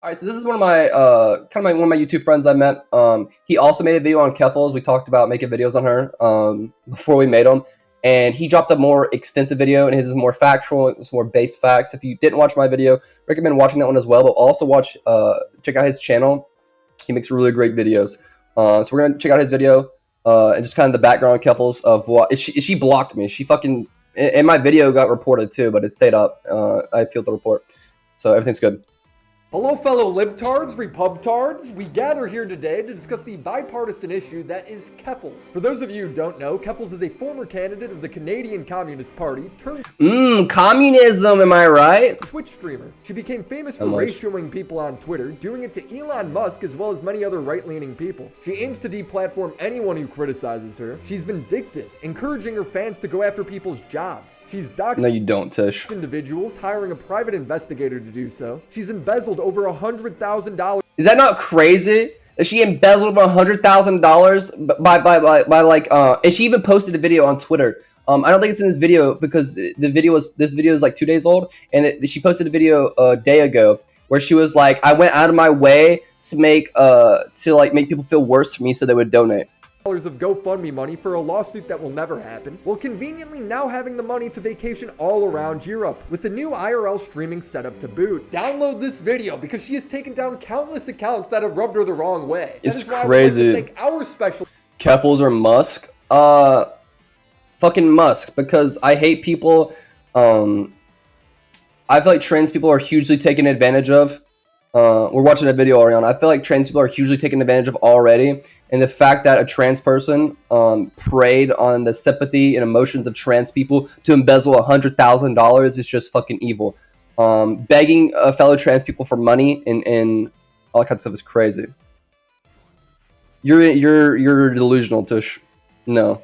All right, so this is one of my one of my YouTube friends I met. He also made a video on Keffals. We talked about making videos on her before we made them, and he dropped a more extensive video, and his is more factual. It's more base facts. If you didn't watch my video, recommend watching that one as well. But also check out his channel. He makes really great videos. So we're gonna check out his video and just kind of the background on Keffals of what she blocked me. She fucking and my video got reported too, but it stayed up. I appealed the report, so everything's good. Hello fellow libtards, repubtards. We gather here today to discuss the bipartisan issue that is Keffals. For those of you who don't know, Keffals is a former candidate of the Canadian Communist Party turned Communism, am I right? Twitch streamer. She became famous for ratioing people on Twitter, doing it to Elon Musk as well as many other right-leaning people. She aims to deplatform anyone who criticizes her. She's vindictive, encouraging her fans to go after people's jobs. She's doxing No, you don't, Tish. individuals, hiring a private investigator to do so. She's embezzled over $100,000. Is that not crazy? That she embezzled over $100,000 by like and she even posted a video on Twitter. I don't think it's in this video because this video is like 2 days old, and she posted a video a day ago where she was like, I went out of my way to make people feel worse for me so they would donate. Of GoFundMe money for a lawsuit that will never happen, while conveniently now having the money to vacation all around Europe with the new IRL streaming setup to boot. Download this video because she has taken down countless accounts that have rubbed her the wrong way. It's that is crazy. Why I would like to thank our special Keffals or Musk? Fucking Musk, because I hate people. I feel like trans people are hugely taken advantage of. We're watching a video, Ariana. I feel like trans people are hugely taken advantage of already. And the fact that a trans person preyed on the sympathy and emotions of trans people to embezzle $100,000 is just fucking evil. Begging fellow trans people for money and all that kind of stuff is crazy. You're delusional, Tush. No.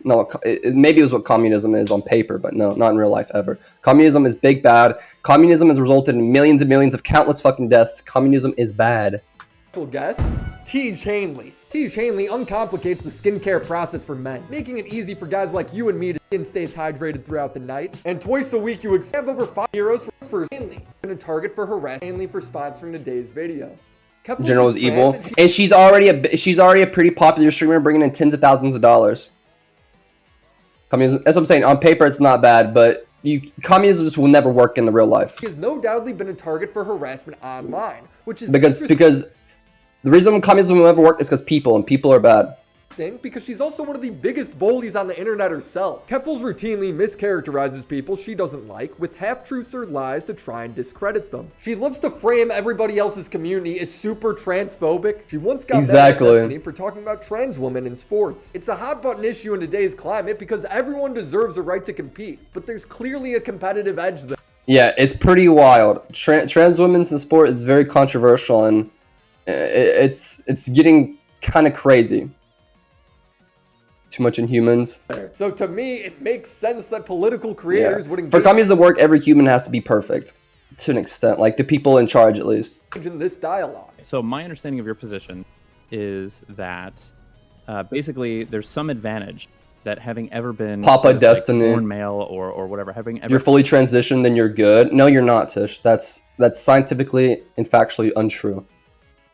No, maybe it was what communism is on paper, but no, not in real life ever. Communism is big bad. Communism has resulted in millions and millions of countless fucking deaths. Communism is bad. Guest, Tej Hanley. Tej Hanley uncomplicates the skincare process for men, making it easy for guys like you and me to skin stays hydrated throughout the night. And twice a week you have over 5 heroes for Hanley. And a target for harassing Hanley for sponsoring today's video. Keffals General is evil, and she's already a pretty popular streamer, bringing in tens of thousands of dollars. Communism, that's what I'm saying. On paper, it's not bad, but communism just will never work in the real life. She has no doubtly been a target for harassment online, which is because the reason communism will never work is because people are bad. Because she's also one of the biggest bullies on the internet herself. Keffals routinely mischaracterizes people she doesn't like with half-truths or lies to try and discredit them. She loves to frame everybody else's community as super transphobic. She once got mad at Destiny for talking about trans women in sports. It's a hot button issue in today's climate because everyone deserves a right to compete, but there's clearly a competitive edge there. Yeah, it's pretty wild. Trans women in sport is very controversial, and it's getting kind of crazy. Too much Inhumans. So to me, it makes sense that political creators would engage. For communism to work, every human has to be perfect to an extent, like the people in charge at least. In this dialogue. So my understanding of your position is that basically there's some advantage that having ever been Papa Destiny, like born male or whatever, having ever you're fully transitioned, then you're good. No, you're not, Tish. That's scientifically and factually untrue.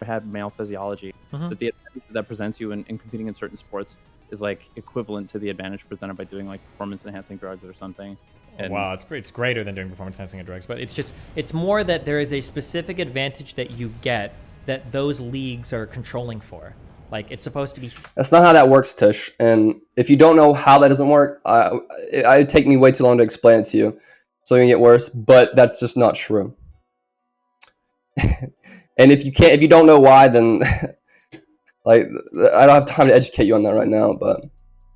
Had male physiology, that the advantage that presents you in competing in certain sports is like equivalent to the advantage presented by doing like performance enhancing drugs or something. And wow, it's greater than doing performance enhancing drugs, but it's more that there is a specific advantage that you get that those leagues are controlling for. Like, it's supposed to be. That's not how that works, Tish. And if you don't know how that doesn't work, it'd take me way too long to explain it to you, so it can get worse. But that's just not true. And if you don't know why, then like I don't have time to educate you on that right now. But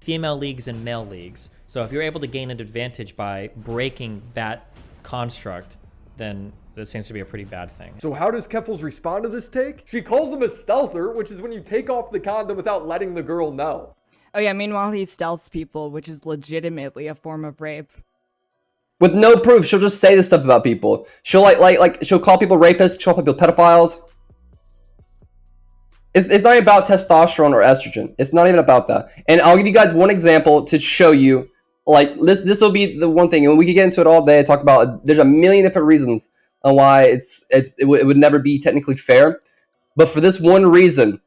female leagues and male leagues. So if you're able to gain an advantage by breaking that construct, then that seems to be a pretty bad thing. So how does Keffals respond to this take? She calls him a stealther, which is when you take off the condom without letting the girl know. Oh yeah, meanwhile he stealths people, which is legitimately a form of rape. With no proof, she'll just say this stuff about people. She'll like she'll call people rapists, she'll call people pedophiles. It's not even about testosterone or estrogen. It's not even about that. And I'll give you guys one example to show you. Like this will be the one thing, and we could get into it all day and talk about. There's a million different reasons and why it would never be technically fair. But for this one reason,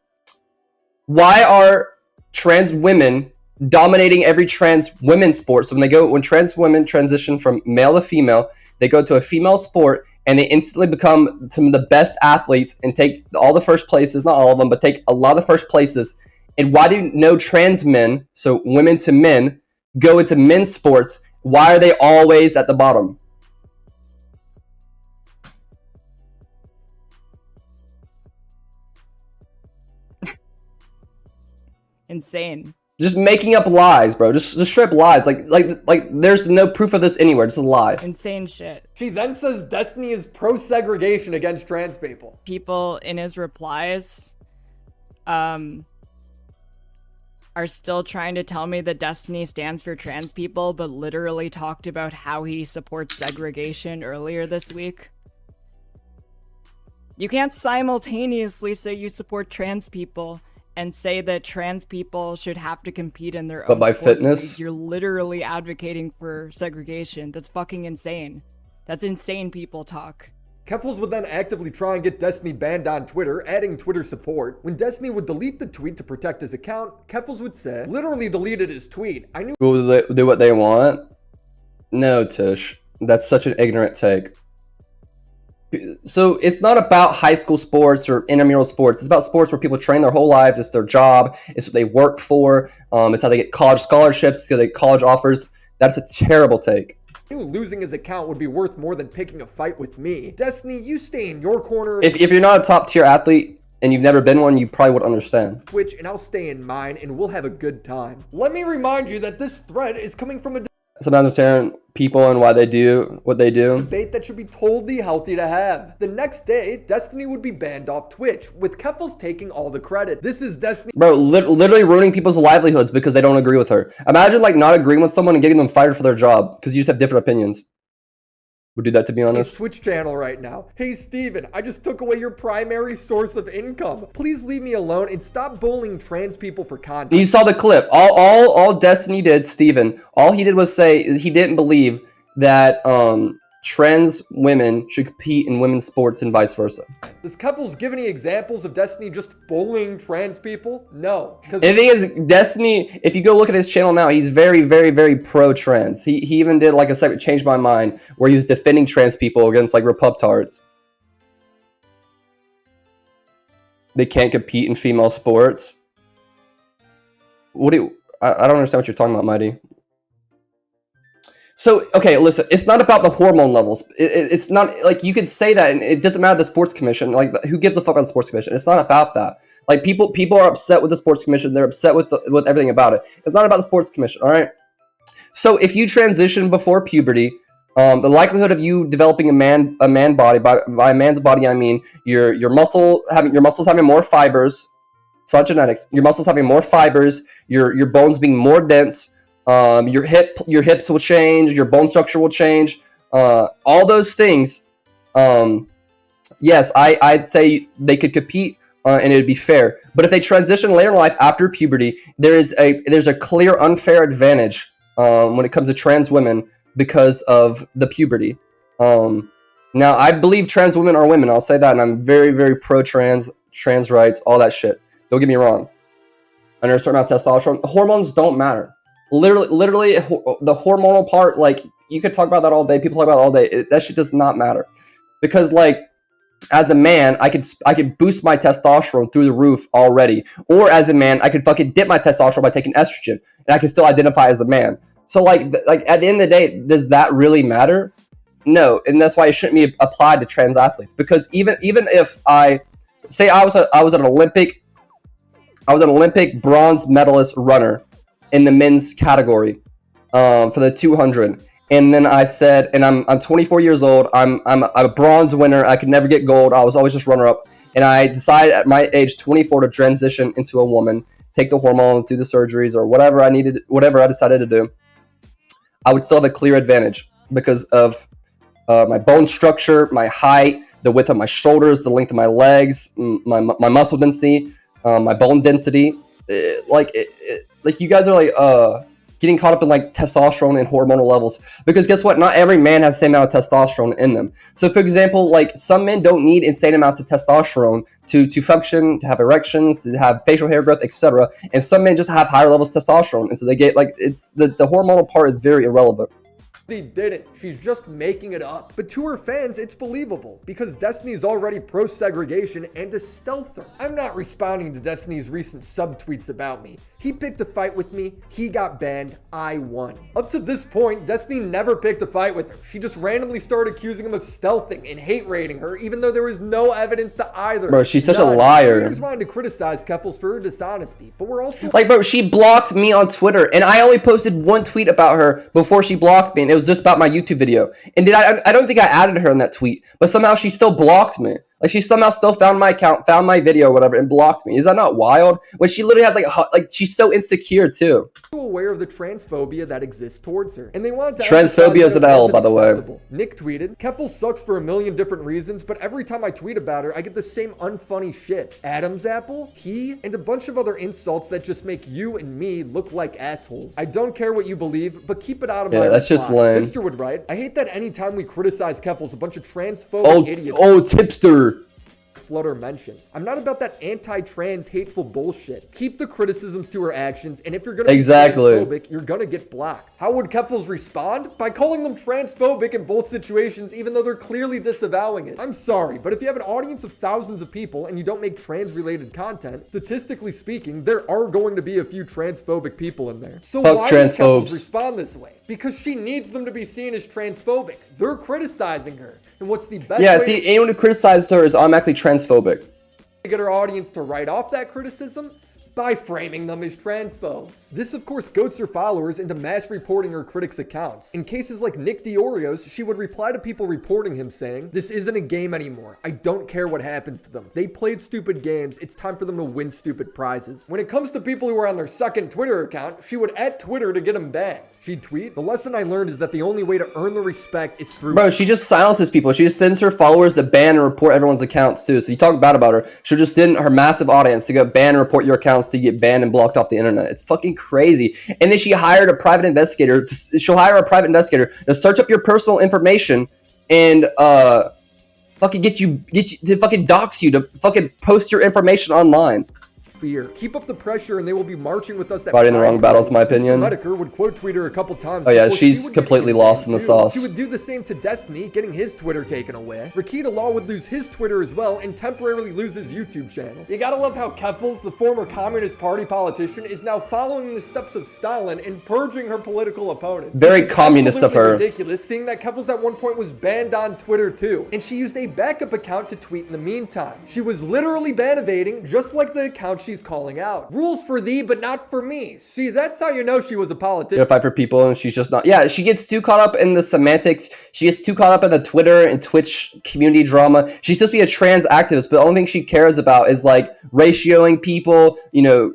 why are trans women dominating every trans women's sport? So when trans women transition from male to female, they go to a female sport and they instantly become some of the best athletes and take all the first places, not all of them, but take a lot of the first places. And why do no trans men, so women to men, go into men's sports? Why are they always at the bottom? Insane. Just making up lies, bro. Just straight lies. Like there's no proof of this anywhere. It's a lie. Insane shit. She then says Destiny is pro-segregation against trans people. People in his replies are still trying to tell me that Destiny stands for trans people, but literally talked about how he supports segregation earlier this week. You can't simultaneously say you support trans people and say that trans people should have to compete in their own But by sports fitness? leagues. You're literally advocating for segregation. That's fucking insane. That's insane people talk. Keffals would then actively try and get Destiny banned on Twitter, adding Twitter support. When Destiny would delete the tweet to protect his account, Keffals would say, literally deleted his tweet. I knew Will they do what they want? No, Tish. That's such an ignorant take. So it's not about high school sports or intramural sports. It's about sports where people train their whole lives. It's their job. It's what they work for. It's how they get college scholarships, get they college offers. That's a terrible take. losing his account would be worth more than picking a fight with me. Destiny, you stay in your corner. If you're not a top tier athlete and you've never been one, you probably would understand. Twitch, and I'll stay in mine, and we'll have a good time. Let me remind you that this thread is coming from a Sometimes understand people and why they do what they do. debate that should be totally healthy to have. The next day, Destiny would be banned off Twitch, with Keffals taking all the credit. This is Destiny. Bro, literally ruining people's livelihoods because they don't agree with her. Imagine like not agreeing with someone and getting them fired for their job because you just have different opinions. Would do that, to be honest. Twitch channel right now. Hey Steven, I just took away your primary source of income. Please leave me alone and stop bullying trans people for content. You saw the clip. All Destiny did, Steven, all he did was say he didn't believe that trans women should compete in women's sports and vice versa. Does Keffals give any examples of Destiny just bullying trans people? No. And the thing is, Destiny, if you go look at his channel now, he's very, very, very pro-trans. He even did like a segment, Change My Mind, where he was defending trans people against like Repubtards. They can't compete in female sports. What do you... I don't understand what you're talking about, Mighty. So, okay, listen, it's not about the hormone levels. It's not, like, you could say that, and it doesn't matter the sports commission. Like, who gives a fuck about the sports commission? It's not about that. Like, people are upset with the sports commission. They're upset with everything about it. It's not about the sports commission, all right? So, if you transition before puberty, the likelihood of you developing a man body, by a man's body, I mean, your muscles having more fibers. It's not genetics. Your muscles having more fibers, your bones being more dense. Your hips will change, your bone structure will change, all those things. Yes, I'd say they could compete, and it'd be fair. But if they transition later in life after puberty, there's a clear unfair advantage when it comes to trans women because of the puberty. Now, I believe trans women are women. I'll say that, and I'm very, very pro-trans, trans rights, all that shit. Don't get me wrong. Under a certain amount of testosterone, hormones don't matter. Literally, the hormonal part, like, you could talk about that all day. People talk about it all day. That shit does not matter. Because, like, as a man, I could boost my testosterone through the roof already. Or as a man, I could fucking dip my testosterone by taking estrogen. And I can still identify as a man. So, like at the end of the day, does that really matter? No. And that's why it shouldn't be applied to trans athletes. Because even if I was an Olympic bronze medalist runner in the men's category for the 200, and then I said, and I'm 24 years old, I'm a bronze winner, I could never get gold, I was always just runner up, and I decided at my age 24 to transition into a woman, take the hormones, do the surgeries, or whatever I decided to do. I would still have a clear advantage because of my bone structure, my height, the width of my shoulders, the length of my legs, my muscle density, my bone density. Like you guys are like, getting caught up in like testosterone and hormonal levels. Because guess what? Not every man has the same amount of testosterone in them. So for example, like some men don't need insane amounts of testosterone to function, to have erections, to have facial hair growth, etc. And some men just have higher levels of testosterone, and so they get like it's the hormonal part is very irrelevant. She didn't. She's just making it up. But to her fans, it's believable because Destiny's already pro-segregation and a stealther. I'm not responding to Destiny's recent subtweets about me. He picked a fight with me, he got banned, I won. Up to this point, Destiny never picked a fight with her. She just randomly started accusing him of stealthing and hate rating her, even though there was no evidence to either. Bro, she's such a liar. Creators wanted to criticize Keffals for her dishonesty, but we're also like, bro, she blocked me on Twitter, and I only posted one tweet about her before she blocked me, and it was just about my YouTube video. And I don't think I added her in that tweet, but somehow she still blocked me. Like, she somehow still found my account, found my video, or whatever, and blocked me. Is that not wild? When she literally has, like she's so insecure, too. aware of the transphobia that exists towards her. And they want to transphobia is an L, by the way. Nick tweeted, Keffals sucks for a million different reasons, but every time I tweet about her, I get the same unfunny shit. Adam's apple, he, and a bunch of other insults that just make you and me look like assholes. I don't care what you believe, but keep it out of my that's just lame. Tipster would write, I hate that anytime we criticize Keffals, a bunch of transphobic idiots. Oh, Tipster. Flutter mentions. I'm not about that anti-trans hateful bullshit. Keep the criticisms to her actions, and if you're gonna be transphobic, you're gonna get blocked. How would Keffals respond? By calling them transphobic in both situations, even though they're clearly disavowing it. I'm sorry, but if you have an audience of thousands of people and you don't make trans-related content, statistically speaking, there are going to be a few transphobic people in there. So why does Keffals respond this way? Because she needs them to be seen as transphobic. They're criticizing her. And what's the best way see, anyone who criticizes her is automatically transphobic. To get her audience to write off that criticism? By framing them as transphobes. This, of course, goats her followers into mass reporting her critics' accounts. In cases like Nick Diorio's, she would reply to people reporting him saying, this isn't a game anymore. I don't care what happens to them. They played stupid games. It's time for them to win stupid prizes. When it comes to people who are on their second Twitter account, she would @ Twitter to get them banned. She'd tweet, the lesson I learned is that the only way to earn the respect is through... Bro, she just silences people. She just sends her followers to ban and report everyone's accounts too. So you talk bad about her, she'll just send her massive audience to go ban and report your accounts to get banned and blocked off the internet. It's fucking crazy. And then she hired a private investigator. She'll hire a private investigator to search up your personal information and fucking get you to fucking dox you, to fucking post your information online. Fear. Keep up the pressure and they will be marching with us at fighting the wrong battles, in my opinion. Mr. would quote tweet her a couple times. Oh yeah, she's completely lost in the sauce. She would do the same to Destiny, getting his Twitter taken away. Rakita Law would lose his Twitter as well and temporarily lose his YouTube channel. You gotta love how Keffals, the former Communist Party politician, is now following the steps of Stalin and purging her political opponents. Very communist of her. Ridiculous, seeing that Keffals at one point was banned on Twitter too, and she used a backup account to tweet in the meantime. She was literally ban evading, just like the account she's calling out. Rules for thee, but not for me. See, that's how you know she was a politician. Fight for people, and she's just not. Yeah, she gets too caught up in the semantics. She gets too caught up in the Twitter and Twitch community drama. She's supposed to be a trans activist, but the only thing she cares about is like ratioing people, you know,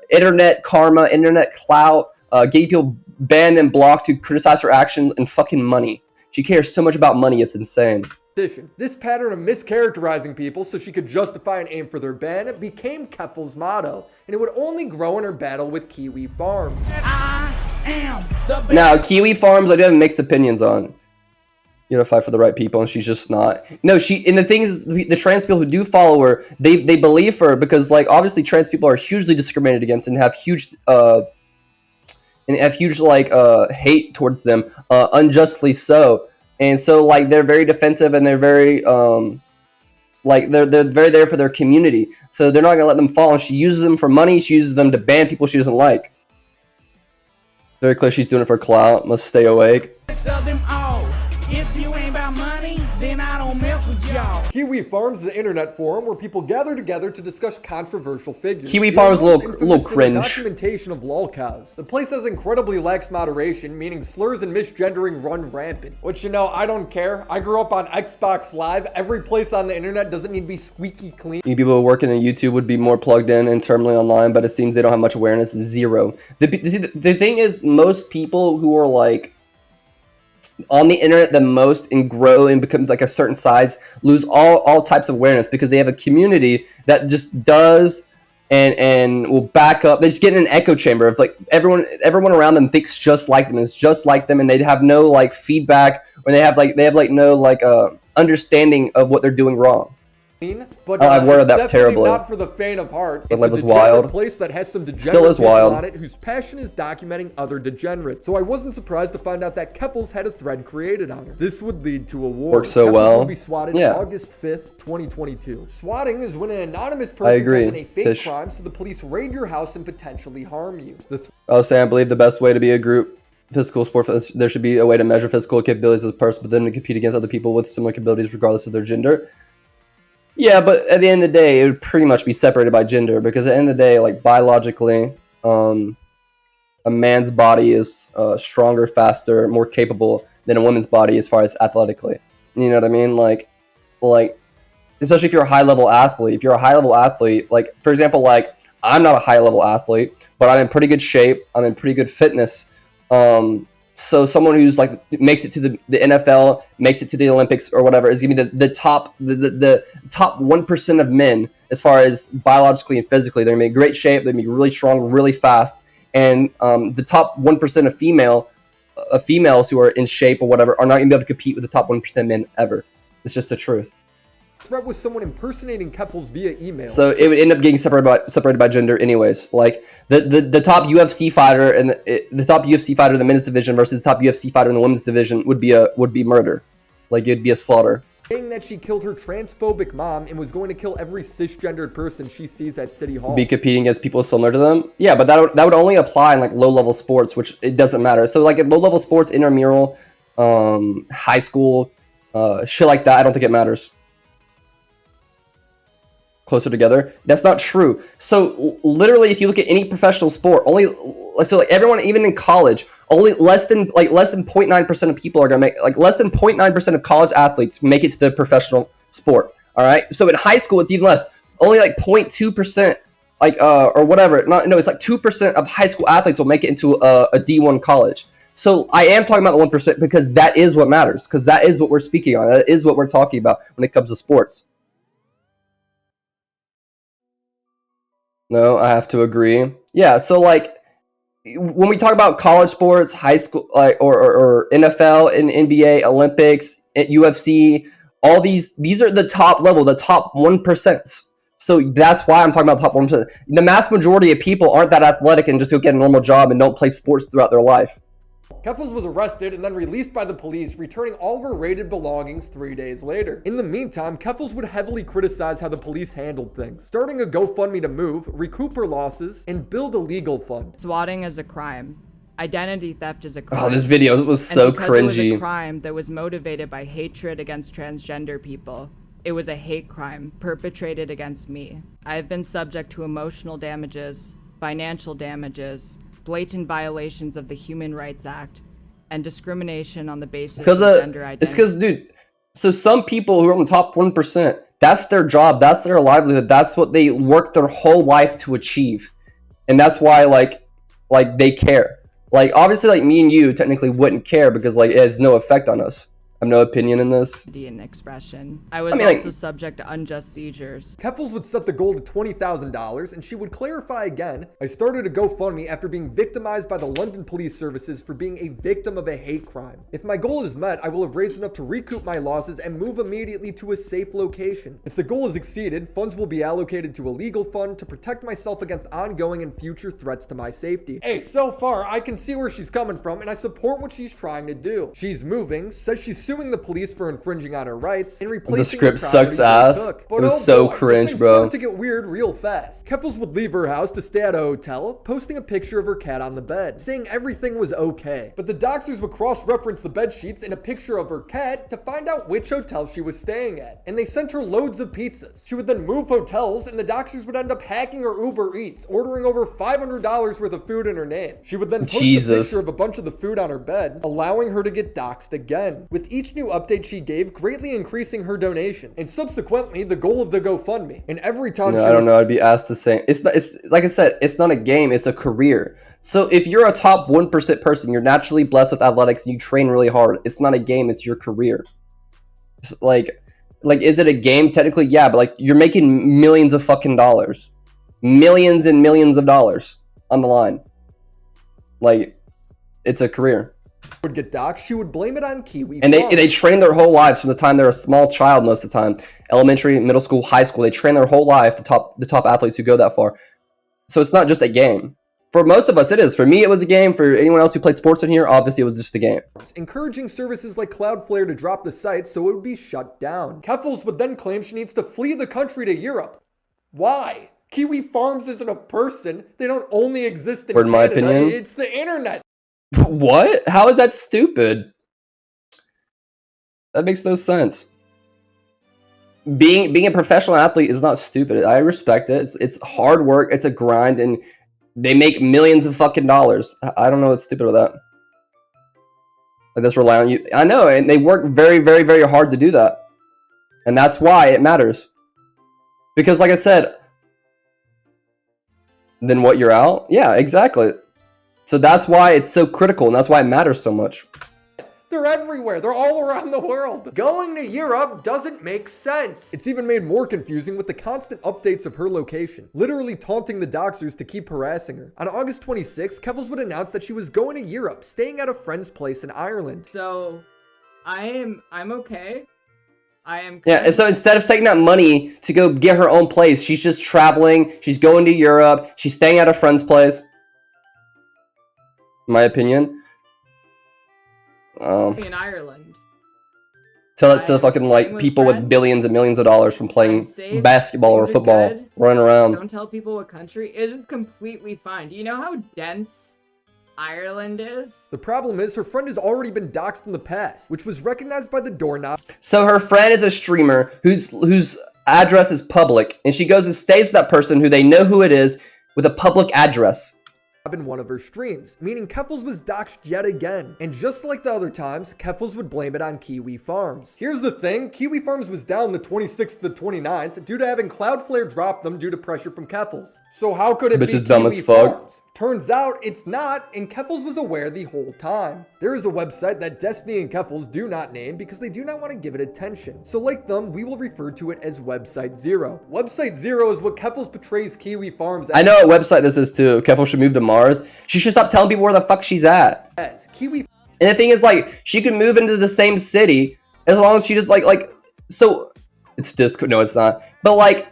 internet karma, internet clout, getting people banned and blocked who criticize her actions, and fucking money. She cares so much about money, it's insane. This pattern of mischaracterizing people so she could justify and aim for their ban became Keffals' motto, and it would only grow in her battle with Kiwi Farms. Now, Kiwi Farms, I do have mixed opinions on. You know, fight for the right people, and she's just not. No, and the thing is, the trans people who do follow her, they believe her because, like, obviously trans people are hugely discriminated against and have huge, hate towards them, unjustly so. And so, like, they're very defensive and they're very, they're very there for their community. So they're not going to let them fall. And she uses them for money. She uses them to ban people she doesn't like. Very clear she's doing it for clout. Must stay awake. If you ain't about money, then I don't mess with y'all. Kiwi Farms is an internet forum where people gather together to discuss controversial figures. Kiwi Farms is a little cringe. Documentation of lolcows. The place has incredibly lax moderation, meaning slurs and misgendering run rampant. Which, you know, I don't care. I grew up on Xbox Live. Every place on the internet doesn't need to be squeaky clean. People who work in YouTube would be more plugged in and terminally online, but it seems they don't have much awareness. Zero. The thing is, most people who are like on the internet the most and grow and become like a certain size lose all types of awareness because they have a community that just does and will back up. They just get in an echo chamber of like everyone around them thinks just like them, is just like them, and they have no like feedback, or they have no like understanding of what they're doing wrong. But I've worded that definitely terribly. not for the faint of heart. But It's life a is degenerate wild. place that has some degenerate Still is people wild. on it whose passion is documenting other degenerates. So I wasn't surprised to find out that Keffals had a thread created on her. This would lead to a war. Works so Keffals well. will be swatted Yeah. August 5th, 2022. Swatting is when an anonymous person agree, does a fake Tish. crime so the police raid your house and potentially harm you. I'll say I believe the best way to be a group physical sport, there should be a way to measure physical capabilities of a person, but then to compete against other people with similar capabilities regardless of their gender. Yeah, but at the end of the day, it would pretty much be separated by gender, because at the end of the day, like biologically, a man's body is stronger, faster, more capable than a woman's body as far as athletically. You know what I mean? Like, especially if you're a high-level athlete. If you're a high-level athlete, like, for example, like, I'm not a high-level athlete, but I'm in pretty good shape. I'm in pretty good fitness. So someone who's like makes it to the NFL, makes it to the Olympics or whatever, is gonna be the top 1% of men as far as biologically and physically. They're gonna be in great shape. They're gonna be really strong, really fast. And the top 1% of females who are in shape or whatever are not gonna be able to compete with the top 1% of men ever. It's just the truth. threat was someone impersonating Keffals via email. So it would end up getting separated by gender anyways. Like the top UFC fighter and the top UFC fighter in the men's division versus the top UFC fighter in the women's division would be murder. Like it'd be a slaughter. Saying that she killed her transphobic mom and was going to kill every cisgendered person she sees at City Hall. Be competing against people similar to them. Yeah, but that would only apply in like low level sports, which it doesn't matter. So like in low level sports, intramural, high school, shit like that, I don't think it matters. Closer together, that's not true. So literally, if you look at any professional sport, like everyone, even in college, only less than 0.9% of people are gonna make, like less than 0.9% of college athletes make it to the professional sport. All right. So in high school, it's even less. Only like 0.2%, or whatever. It's like 2% of high school athletes will make it into a D1 college. So I am talking about the 1% because that is what matters. Because that is what we're speaking on. That is what we're talking about when it comes to sports. No, I have to agree. Yeah, so like when we talk about college sports, high school, like or NFL and NBA, Olympics, UFC, all these are the top level, the top 1%. So that's why I'm talking about the top 1%. The mass majority of people aren't that athletic and just go get a normal job and don't play sports throughout their life. Keffals was arrested and then released by the police, returning all of her raided belongings 3 days later. In the meantime, Keffals would heavily criticize how the police handled things, starting a GoFundMe to move, recoup her losses, and build a legal fund. Swatting is a crime. Identity theft is a crime. Oh, this video was so and because it was cringy. a crime that was motivated by hatred against transgender people. It was a hate crime perpetrated against me. I have been subject to emotional damages, financial damages, blatant violations of the Human Rights Act, and discrimination on the basis of gender identity. It's because, dude, so some people who are on the top 1%, that's their job, that's their livelihood, that's what they work their whole life to achieve. And that's why, like they care. Like, obviously, like, me and you technically wouldn't care because, like, it has no effect on us. I have no opinion in this. And expression. I was also subject to unjust seizures. Keffals would set the goal to $20,000, and she would clarify again, I started a GoFundMe after being victimized by the London police services for being a victim of a hate crime. If my goal is met, I will have raised enough to recoup my losses and move immediately to a safe location. If the goal is exceeded, funds will be allocated to a legal fund to protect myself against ongoing and future threats to my safety. Hey, so far, I can see where she's coming from, and I support what she's trying to do. She's moving, says she's suing the police for infringing on her rights and replacing the script the property sucks ass. they took. It But was oh so boy, cringe, things bro. started to get weird real fast. Keffals would leave her house to stay at a hotel, posting a picture of her cat on the bed, saying everything was okay. But the doxers would cross-reference the bed sheets and a picture of her cat to find out which hotel she was staying at. And they sent her loads of pizzas. She would then move hotels, and the doxers would end up hacking her Uber Eats, ordering over $500 worth of food in her name. She would then post a picture of a bunch of the food on her bed, allowing her to get doxed again. With each new update she gave, greatly increasing her donations, and subsequently the goal of the GoFundMe. And every time I don't know, I'd be asked the same. It's like I said, it's not a game, it's a career. So if you're a top 1% person, you're naturally blessed with athletics and you train really hard. It's not a game, it's your career. Like is it a game? Technically, yeah, but like you're making millions of fucking dollars. millions and millions of dollars on the line. Like, it's a career. Would get doxxed, she would blame it on Kiwi And Farms. they train their whole lives from the time they're a small child most of the time. Elementary, middle school, high school. They train their whole life, the top athletes who go that far. So it's not just a game. For most of us, it is. For me, it was a game. For anyone else who played sports in here, obviously it was just a game. Encouraging services like Cloudflare to drop the site so it would be shut down. Keffals would then claim she needs to flee the country to Europe. Why? Kiwi Farms isn't a person. They don't only exist in In my Canada. opinion. It's the internet. What? How is that stupid? That makes no sense. Being a professional athlete is not stupid. I respect it. It's hard work. It's a grind, and they make millions of fucking dollars. I don't know what's stupid with that. Like, that's rely on you. I know, and they work very, very, very hard to do that, and that's why it matters. Because, like I said, then what? You're out? Yeah, exactly. So that's why it's so critical, and that's why it matters so much. They're everywhere. They're all around the world. Going to Europe doesn't make sense. It's even made more confusing with the constant updates of her location, literally taunting the doxers to keep harassing her. On August 26, Keffals would announce that she was going to Europe, staying at a friend's place in Ireland. So, I'm okay. Yeah, and so instead of taking that money to go get her own place, she's just traveling. She's going to Europe. She's staying at a friend's place. In my opinion. in Ireland. Tell it to I'm fucking staying like with people with friends. billions and millions of dollars from playing I'm safe. basketball or Things are football, good. running around. Don't tell people what country. It is completely fine. Do you know how dense Ireland is? The problem is her friend has already been doxxed in the past, which was recognized by the doorknob So her friend is a streamer whose address is public, and she goes and stays with that person who they know who it is with a public address. in one of her streams, meaning Keffals was doxxed yet again. And just like the other times, Keffals would blame it on Kiwi Farms. Here's the thing, Kiwi Farms was down the 26th to the 29th due to having Cloudflare drop them due to pressure from Keffals. So how could it Bitch be is dumb Kiwi as fuck. Farms? Turns out it's not, and Keffals was aware the whole time. There is a website that Destiny and Keffals do not name because they do not want to give it attention. So like them, we will refer to it as Website Zero. Website Zero is what Keffals portrays Kiwi Farms I know what website this is too. Keffals should move to Mars. She should stop telling people where the fuck she's at. as. Kiwi And the thing is, like, she could move into the same city as long as she just like so it's Discord. No, it's not. But like,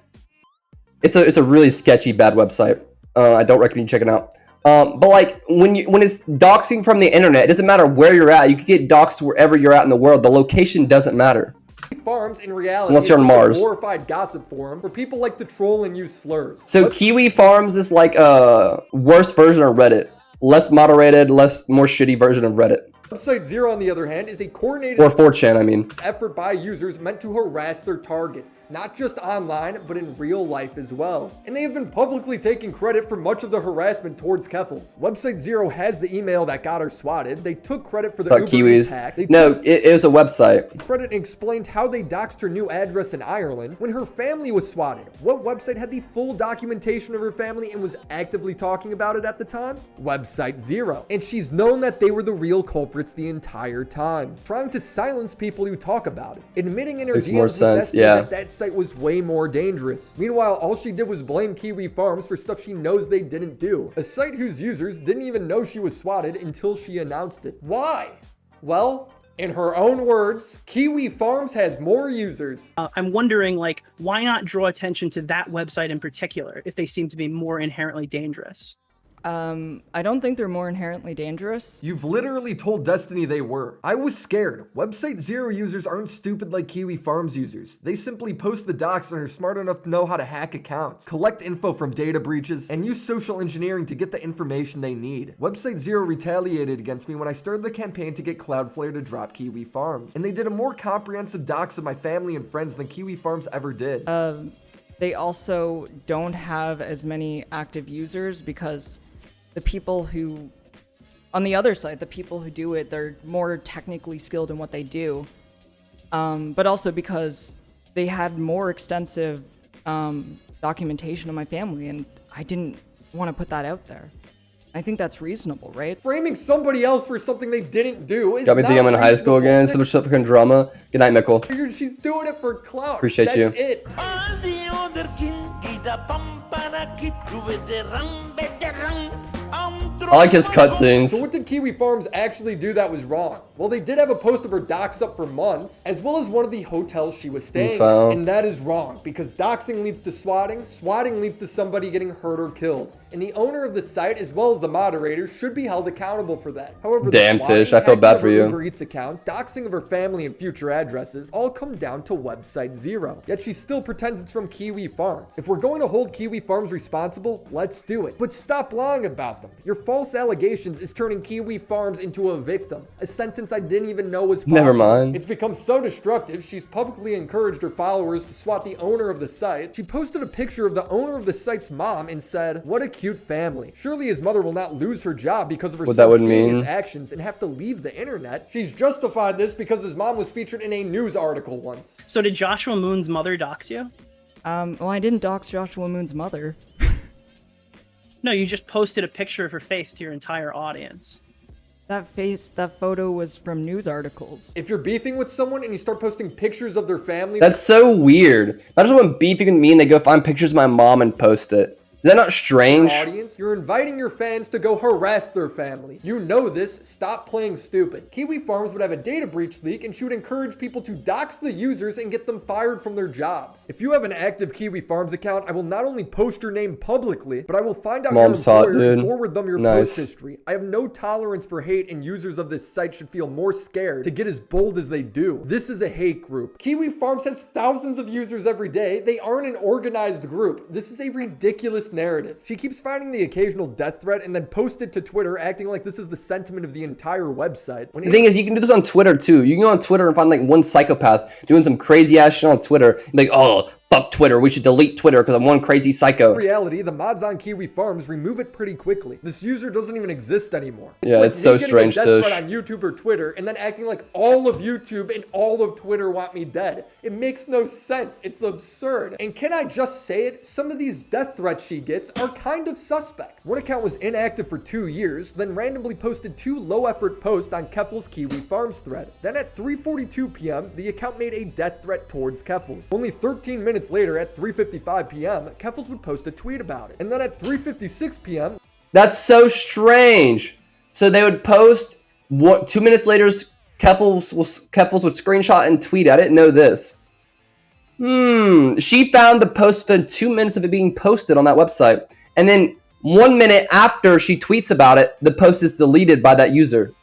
it's a really sketchy, bad website. I don't recommend you checking it out. But like when it's doxing from the internet, it doesn't matter where you're at. You can get doxed wherever you're at in the world. The location doesn't matter. Farms in reality Unless you're on is just Mars. a glorified gossip forum where people like to troll and use slurs. So Kiwi Farms is like a worse version of Reddit. Less moderated, more shitty version of Reddit. Website Zero, on the other hand, is a coordinated Or 4chan, I mean. effort by users meant to harass their target, not just online, but in real life as well. And they have been publicly taking credit for much of the harassment towards Keffals. Website Zero has the email that got her swatted. They took credit for the Uber Eats Kiwis. hack. They No, took it was a website. credit and explained how they doxed her new address in Ireland when her family was swatted. What website had the full documentation of her family and was actively talking about it at the time? Website Zero. And she's known that they were the real culprits the entire time, trying to silence people who talk about it, admitting in her Makes DMs more with sense, Destiny yeah. that site was way more dangerous. Meanwhile, all she did was blame Kiwi Farms for stuff she knows they didn't do. A site whose users didn't even know she was swatted until she announced it. Why? Well, in her own words, Kiwi Farms has more users. I'm wondering, like, why not draw attention to that website in particular if they seem to be more inherently dangerous? I don't think they're more inherently dangerous. You've literally told Destiny they were. I was scared. Website Zero users aren't stupid like Kiwi Farms users. They simply post the docs and are smart enough to know how to hack accounts, collect info from data breaches, and use social engineering to get the information they need. Website Zero retaliated against me when I started the campaign to get Cloudflare to drop Kiwi Farms, and they did a more comprehensive dox of my family and friends than Kiwi Farms ever did. They also don't have as many active users because the people who, on the other side, the people who do it, they're more technically skilled in what they do. But also because they had more extensive documentation of my family, and I didn't want to put that out there. I think that's reasonable, right? Framing somebody else for something they didn't do is Got me thinking I'm in not high school again. reasonable. So much fucking drama. Good night, Mickle. She's doing it for clout. Appreciate That's you. it. I'm the other king. I like his cutscenes. So what did Kiwi Farms actually do that was wrong? Well, they did have a post of her docs up for months, as well as one of the hotels she was staying at. And that is wrong, because doxing leads to swatting, swatting leads to somebody getting hurt or killed. And the owner of the site, as well as the moderator, should be held accountable for that. However, damn, Tish, I feel bad for you. Uber Eats account, doxing of her family and future addresses all come down to website zero. Yet she still pretends it's from Kiwi Farms. If we're going to hold Kiwi Farms responsible, let's do it. But stop lying about them. Your false allegations is turning Kiwi Farms into a victim. A sentence I didn't even know was possible. Never mind. It's become so destructive, she's publicly encouraged her followers to swat the owner of the site. She posted a picture of the owner of the site's mom and said, "What a cute family." Surely his mother will not lose her job because of her serious actions and have to leave the internet. She's justified this because his mom was featured in a news article once. So did Joshua Moon's mother dox you? Well, I didn't dox Joshua Moon's mother. No, you just posted a picture of her face to your entire audience. That photo was from news articles. If you're beefing with someone and you start posting pictures of their family... That's so weird. Imagine when beefing with me and they go find pictures of my mom and post it. Is that not strange? Audience, you're inviting your fans to go harass their family. You know this. Stop playing stupid. Kiwi Farms would have a data breach leak and she would encourage people to dox the users and get them fired from their jobs. If you have an active Kiwi Farms account, I will not only post your name publicly, but I will find out your employer and forward them your post history. I have no tolerance for hate, and users of this site should feel more scared to get as bold as they do. This is a hate group. Kiwi Farms has thousands of users every day. They aren't an organized group. This is a ridiculous narrative. She keeps finding the occasional death threat and then post it to Twitter, acting like this is the sentiment of the entire website. The thing is, you can do this on Twitter too. You can go on Twitter and find like one psychopath doing some crazy ass shit on Twitter and be like, "Oh, fuck Twitter, we should delete Twitter because I'm one crazy psycho." In reality, the mods on Kiwi Farms remove it pretty quickly. This user doesn't even exist anymore. Yeah, it's so strange, Tish. Death threat on YouTube or Twitter and then acting like all of YouTube and all of Twitter want me dead. It makes no sense. It's absurd. And can I just say it? Some of these death threats she gets are kind of suspect. One account was inactive for 2 years, then randomly posted 2 low-effort posts on Keffals' Kiwi Farms thread. Then at 3:42 p.m., the account made a death threat towards Keffals. Only 13 minutes later, at 3:55 p.m., Keffals would post a tweet about it. And then at 3:56 p.m. That's so strange. So they would post, 2 minutes later, Keffals would screenshot and tweet. I didn't know this. She found the post within 2 minutes of it being posted on that website. And then 1 minute after she tweets about it, the post is deleted by that user.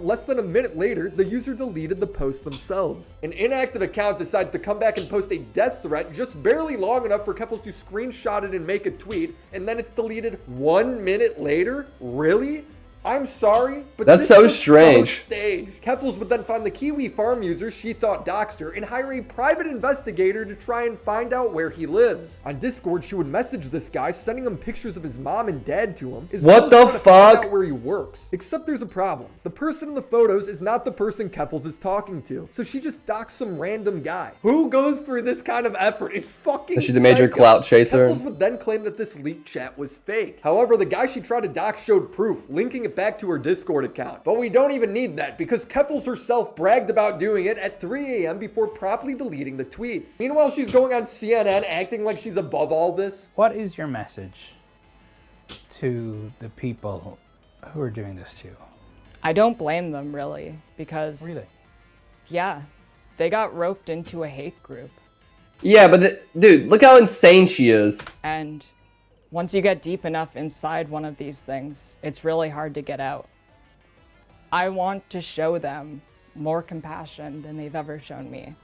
Less than a minute later, the user deleted the post themselves. An inactive account decides to come back and post a death threat just barely long enough for Keffals to screenshot it and make a tweet, and then it's deleted 1 minute later? Really? I'm sorry, but that's this so was strange. So staged. Keffals would then find the Kiwi Farm user she thought doxed her and hire a private investigator to try and find out where he lives. On Discord, she would message this guy, sending him pictures of his mom and dad to him. What the fuck? Find out where he works. Except there's a problem. The person in the photos is not the person Keffals is talking to. So she just doxed some random guy. Who goes through this kind of effort? It's fucking She's a major clout chaser. Keffals would then claim that this leaked chat was fake. However, the guy she tried to dox showed proof, linking it back to her Discord account. But we don't even need that because Keffals herself bragged about doing it at 3 a.m. before promptly deleting the tweets. Meanwhile, she's going on CNN acting like she's above all this. What is your message to the people who are doing this to you? I don't blame them, really, because... Really? Yeah, they got roped into a hate group. Yeah, but dude, look how insane she is. And once you get deep enough inside one of these things, it's really hard to get out. I want to show them more compassion than they've ever shown me.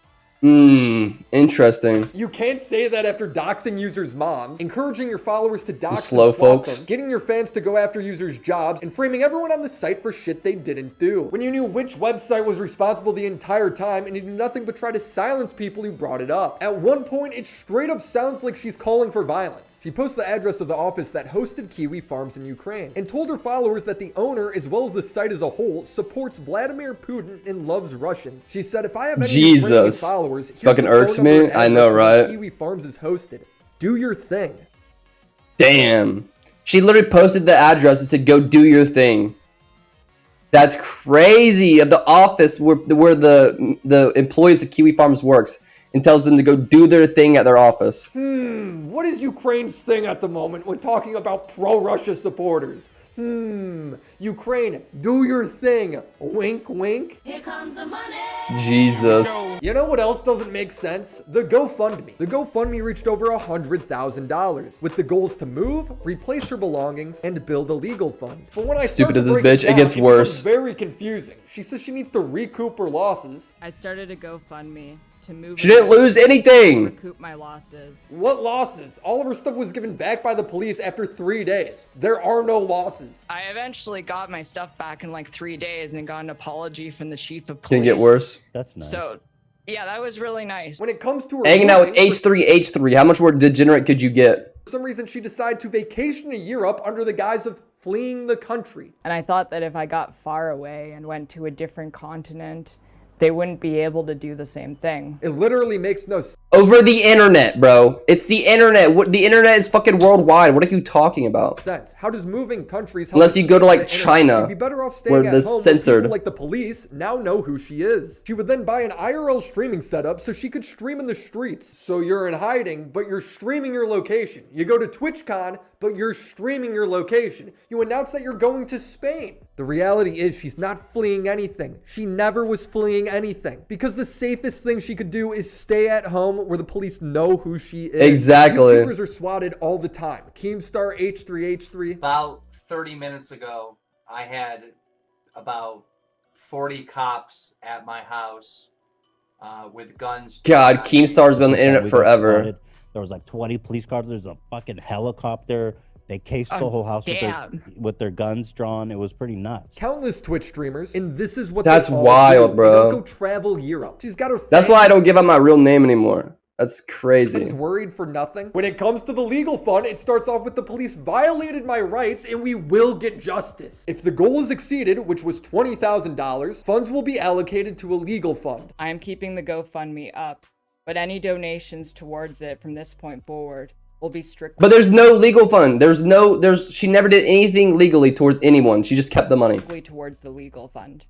Interesting. You can't say that after doxing users' moms, encouraging your followers to dox slow and swat folks. them, getting your fans to go after users' jobs, and framing everyone on the site for shit they didn't do. When you knew which website was responsible the entire time and you did nothing but try to silence people who brought it up. At one point, it straight up sounds like she's calling for violence. She posted the address of the office that hosted Kiwi Farms in Ukraine and told her followers that the owner, as well as the site as a whole, supports Vladimir Putin and loves Russians. She said, "If I have any friendly followers, here's fucking the phone irks number me. and I know, address to where right? Kiwi Farms is hosted. Do your thing." Damn. She literally posted the address and said, "Go do your thing." That's crazy. Of the office where the employees of Kiwi Farms works. and tells them to go do their thing at their office. What is Ukraine's thing at the moment when talking about pro-Russia supporters? Ukraine, do your thing. Wink, wink. Here comes the money. Jesus. You know what else doesn't make sense? The GoFundMe. The GoFundMe reached over $100,000 with the goals to move, replace her belongings, and build a legal fund. But when I Stupid start as to this break bitch, it down, gets becomes worse. very confusing. She says she needs to recoup her losses. I started a GoFundMe to move. She didn't lose anything. Recoup my losses. What losses? All of her stuff was given back by the police after 3 days. There are no losses. I eventually got my stuff back in like 3 days and got an apology from the chief of police. Can get worse. That's nice. So, yeah, that was really nice. When it comes to her Hanging out with moving, H3H3, how much more degenerate could you get? for some reason she decided to vacation a Europe under the guise of fleeing the country. And I thought that if I got far away and went to a different continent, they wouldn't be able to do the same thing. It literally makes no sense. Over the internet, bro. It's the internet. The internet is fucking worldwide. What are you talking about? How does moving countries help Unless us you go to escape like the internet? China, She'd be better off staying where at this home censored. where people like the police now know who she is. She would then buy an IRL streaming setup so she could stream in the streets. So you're in hiding, but you're streaming your location. You go to TwitchCon, but you're streaming your location. You announce that you're going to Spain. The reality is she's not fleeing anything. She never was fleeing anything. Because the safest thing she could do is stay at home where the police know who she is. Exactly. YouTubers are swatted all the time. Keemstar, H3H3. About 30 minutes ago, I had about 40 cops at my house with guns. God, Keemstar's been on the internet We got forever. spotted. There was like 20 police cars. There's a fucking helicopter. They cased the Oh, whole house damn. with their guns drawn. It was pretty nuts. Countless Twitch streamers, and this is what That's they all wild, do. bro. They don't go travel Europe. She's got her. That's why I family don't give out my real name anymore. That's crazy. worried for nothing. When it comes to the legal fund, it starts off with the police violated my rights, and we will get justice. If the goal is exceeded, which was $20,000, funds will be allocated to a legal fund. I am keeping the GoFundMe up, but any donations towards it from this point forward will be strictly But there's no legal fund. She never did anything legally towards anyone. She just kept the money. towards the legal fund.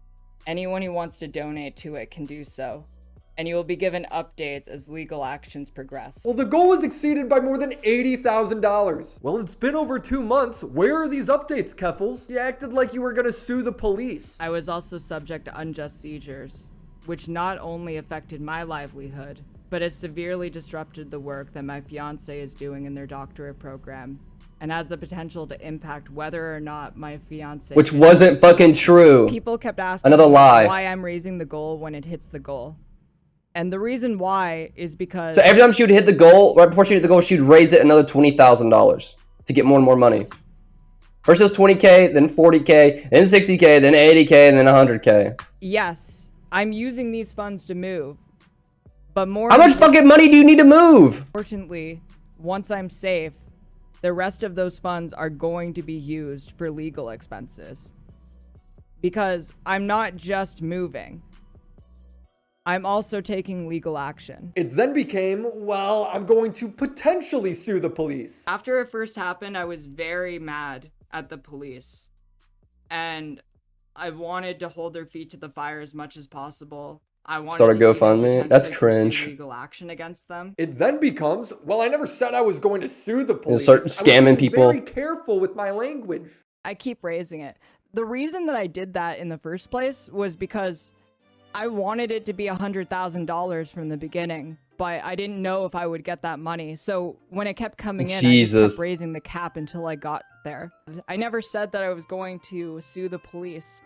Anyone who wants to donate to it can do so, and you will be given updates as legal actions progress. Well, the goal was exceeded by more than $80,000. Well, it's been over 2 months. Where are these updates, Keffals? You acted like you were gonna sue the police. I was also subject to unjust seizures, which not only affected my livelihood, but has severely disrupted the work that my fiance is doing in their doctorate program, and has the potential to impact whether or not my fiance. Which wasn't fucking true. People kept asking Another me lie. why I'm raising the goal when it hits the goal. And the reason why is because So every time she would hit the goal, right before she hit the goal, she'd raise it another $20,000 to get more and more money. First it was 20K, then 40K, then 60K, then 80K, and then 100K. yes, I'm using these funds to move. But more How much fucking money do you need to move? importantly, once I'm safe, the rest of those funds are going to be used for legal expenses. Because I'm not just moving. I'm also taking legal action. It then became, well, I'm going to potentially sue the police. After it first happened, I was very mad at the police. And I wanted to hold their feet to the fire as much as possible. I wanted Start a to even GoFundMe? That's potentially pursue cringe. legal action against them. It then becomes, well, I never said I was going to sue the police. start I was scamming being people. very careful with my language. I keep raising it. The reason that I did that in the first place was because I wanted it to be $100,000 from the beginning, but I didn't know if I would get that money. So when it kept coming in, I Jesus. just kept raising the cap until I got there. I never said that I was going to sue the police.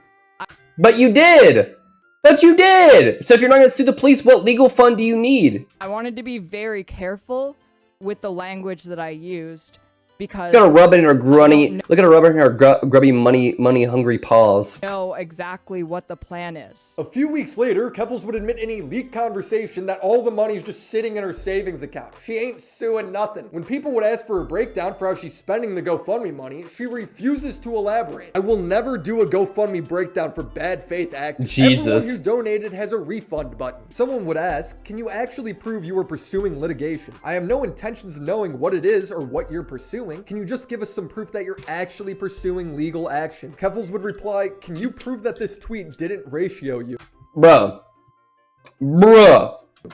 But you did! But you did! So if you're not gonna sue the police, what legal fund do you need? I wanted to be very careful with the language that I used because Look at her rubbing her grunny. Look at her rubbing her grubby money hungry paws. I know exactly what the plan is. A few weeks later, Keffals would admit in a leaked conversation that all the money's just sitting in her savings account. She ain't suing nothing. When people would ask for a breakdown for how she's spending the GoFundMe money, she refuses to elaborate. I will never do a GoFundMe breakdown for bad faith acts. Jesus. Everyone who donated has a refund button. Someone would ask, can you actually prove you are pursuing litigation? I have no intentions of knowing what it is or what you're pursuing. Can you just give us some proof that you're actually pursuing legal action? Keffals would reply, can you prove that this tweet didn't ratio you? Bruh.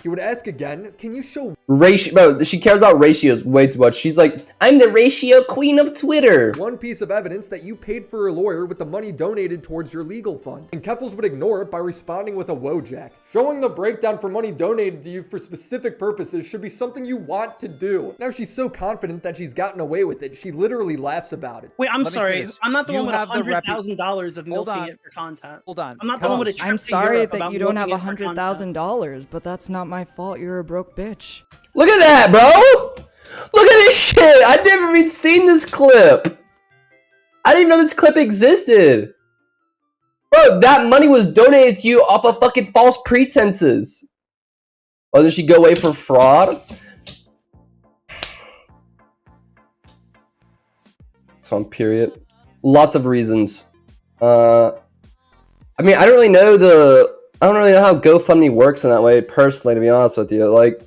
He would ask again, can you show Ratio, bro, she cares about ratios way too much. She's like, I'm the ratio queen of Twitter. one piece of evidence that you paid for a lawyer with the money donated towards your legal fund? And Keffals would ignore it by responding with a Wojak. Showing the breakdown for money donated to you for specific purposes should be something you want to do. Now she's so confident that she's gotten away with it, she literally laughs about it. Wait, I'm Let me say sorry. this. I'm not the You one with have the $100,000 of Hold milking on. it for content. Hold on. I'm not the one with a trip I'm to sorry Europe that about you don't have milking it for content. $100,000, but that's not my fault. You're a broke bitch. Look at that, bro. Look at this shit. I'd never even seen this clip. I didn't even know this clip existed. Bro, that money was donated to you off of fucking false pretenses. Oh, did she go away for fraud? It's on period. Lots of reasons. I mean, I don't really know how GoFundMe works in that way personally, to be honest with you. Like,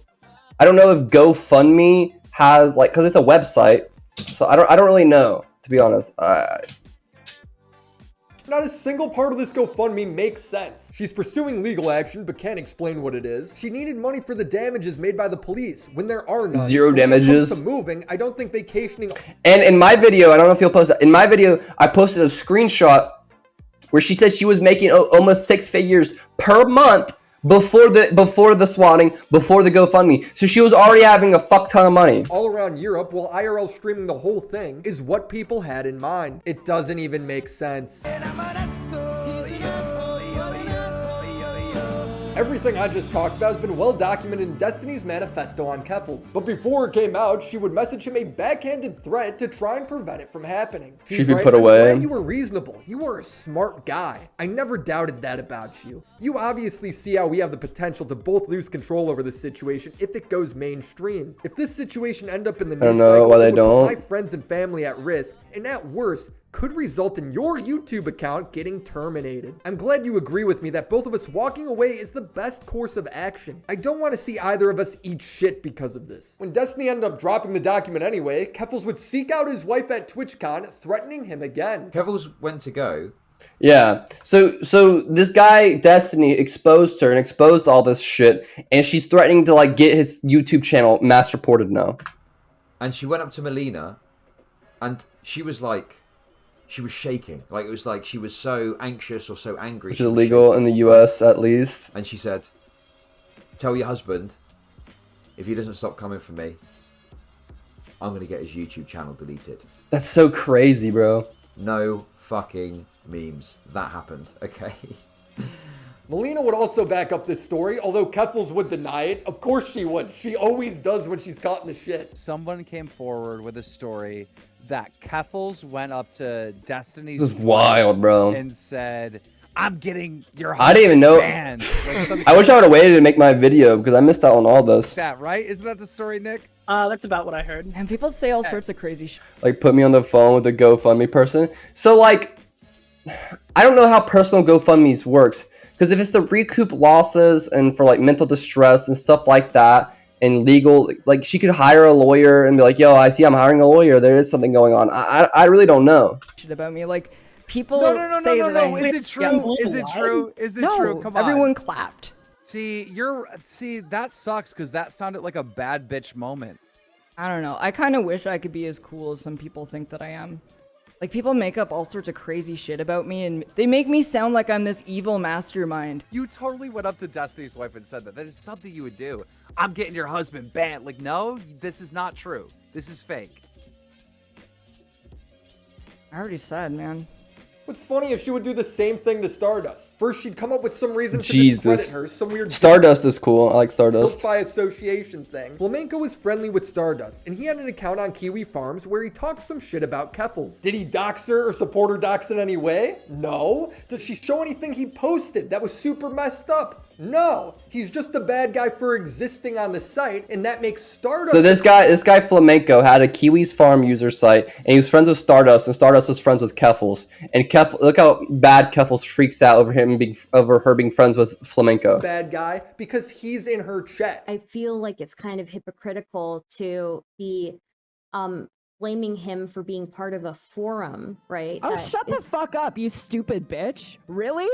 I don't know if GoFundMe has, like, because it's a website, so I don't really know, to be honest. Not a single part of this GoFundMe makes sense. She's pursuing legal action but can't explain what it is. She needed money for the damages made by the police when there are none. Zero When it comes damages. to moving, I don't think vacationing. And in my video, I don't know if you'll post it. In my video, I posted a screenshot where she said she was making almost 6 figures per month before the swatting, before the GoFundMe. So she was already having a fuck ton of money. All around Europe while IRL streaming the whole thing is what people had in mind. It doesn't even make sense. Everything I just talked about has been well documented in Destiny's manifesto on Keffals. But before it came out, she would message him a backhanded threat to try and prevent it from happening. She'd be put away. I'm glad you were reasonable. You were a smart guy. I never doubted that about you. You obviously see how we have the potential to both lose control over this situation if it goes mainstream. If this situation ended up in the news I don't know cycle, why it they would don't. put my friends and family at risk, and at worst, could result in your YouTube account getting terminated. I'm glad you agree with me that both of us walking away is the best course of action. I don't want to see either of us eat shit because of this. When Destiny ended up dropping the document anyway, Keffals would seek out his wife at TwitchCon, threatening him again. Keffals went to go. Yeah. So this guy, Destiny, exposed her and exposed all this shit, and she's threatening to, like, get his YouTube channel mass reported now. And she went up to Melina, and she was like, she was shaking. Like, it was like she was so anxious or so angry. Which is illegal in the US, at least. And she said, tell your husband, if he doesn't stop coming for me, I'm going to get his YouTube channel deleted. That's so crazy, bro. No fucking memes. That happened, okay? Melina would also back up this story, although Keffals would deny it. Of course she would. She always does when she's caught in the shit. Someone came forward with a story that Keffals went up to Destiny's This is wild, bro. and said, I'm getting your I didn't even know. banned. Like, I wish I would have waited to make my video because I missed out on all this. that, right? Isn't that the story, Nick? That's about what I heard. And people say all sorts of crazy shit. Like, put me on the phone with the GoFundMe person. So, like, I don't know how personal GoFundMe's works. Because if it's to recoup losses and for, like, mental distress and stuff like that, and legal, like, she could hire a lawyer and be like, yo, I see I'm hiring a lawyer. There is something going on. I really don't know. Shit about me. Like, people No. say that I- Is it true? Is it true? Is it No, true? Come on. everyone clapped. See, that sucks because that sounded like a bad bitch moment. I don't know. I kind of wish I could be as cool as some people think that I am. Like, people make up all sorts of crazy shit about me, and they make me sound like I'm this evil mastermind. You totally went up to Destiny's wife and said that. That is something you would do. I'm getting your husband banned. Like, no, this is not true. This is fake. I already said, man. What's funny if she would do the same thing to Stardust. First, she'd come up with some reason to Jesus. discredit her, some weird Stardust is cool. I like guilt Stardust. by association thing. Flamenco was friendly with Stardust, and he had an account on Kiwi Farms where he talked some shit about Keffals. Did he dox her or support her dox in any way? No. Did she show anything he posted that was super messed up? No. He's just a bad guy for existing on the site, and that makes Stardust. So this guy Flamenco had a Kiwi's Farm user site, and he was friends with Stardust, and Stardust was friends with Keffals. And look how bad Keffals freaks out over her being friends with Flamenco. Bad guy because he's in her chat. I feel like it's kind of hypocritical to be blaming him for being part of a forum, right? Oh, that shut the fuck up, you stupid bitch. Really?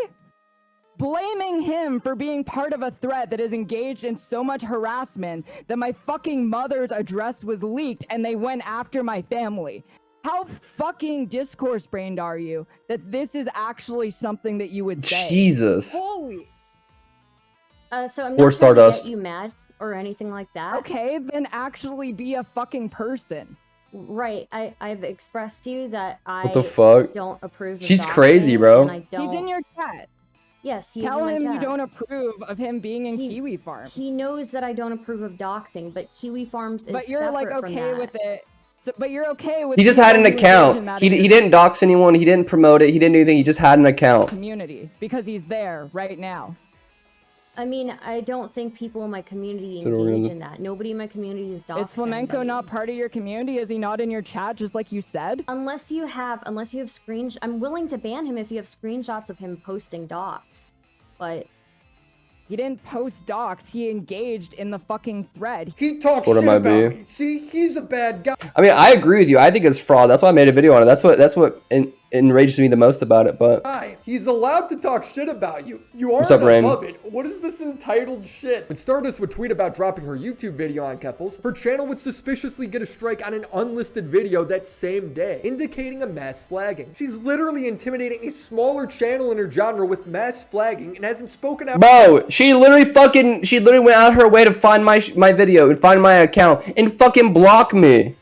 blaming him for being part of a thread that is engaged in so much harassment that my fucking mother's address was leaked and they went after my family. How fucking discourse brained are you that this is actually something that you would say? Jesus. Holy. So I'm Or not trying to Stardust. get you mad or anything like that. Okay, then actually be a fucking person. Right. I've expressed to you that I What the fuck? don't approve of She's doxing, crazy, bro. and I don't... He's in your chat. Yes, he's Tell in him my you chat. don't approve of him being in Kiwi Farms. He knows that I don't approve of doxing, but Kiwi Farms is But you're like separate from okay that. with it. So, but you're okay with He just had an people who engage in account. that He in your didn't dox anyone. He didn't promote it. He didn't do anything. He just had an account. community because he's there right now. I mean, I don't think people in my community So we're engage gonna- in that. Nobody in my community is doxing. Is Flamenco not part of your community? Is he not in your chat just like you said? Unless you have screenshots. I'm willing to ban him if you have screenshots of him posting docs, but he didn't post docs. He engaged in the fucking thread. He talks What it shit might about be. me. See, he's a bad guy. I mean, I agree with you. I think it's fraud. That's why I made a video on it. That's what enrages me the most about it. But He's allowed to talk shit about you. You What's aren't up, Rain? above it. What is this entitled shit? When Stardust would tweet about dropping her YouTube video on Keffals, her channel would suspiciously get a strike on an unlisted video that same day, indicating a mass flagging. She's literally intimidating a smaller channel in her genre with mass flagging and hasn't spoken out. bro, she literally went out of her way to find my video and find my account and fucking block me.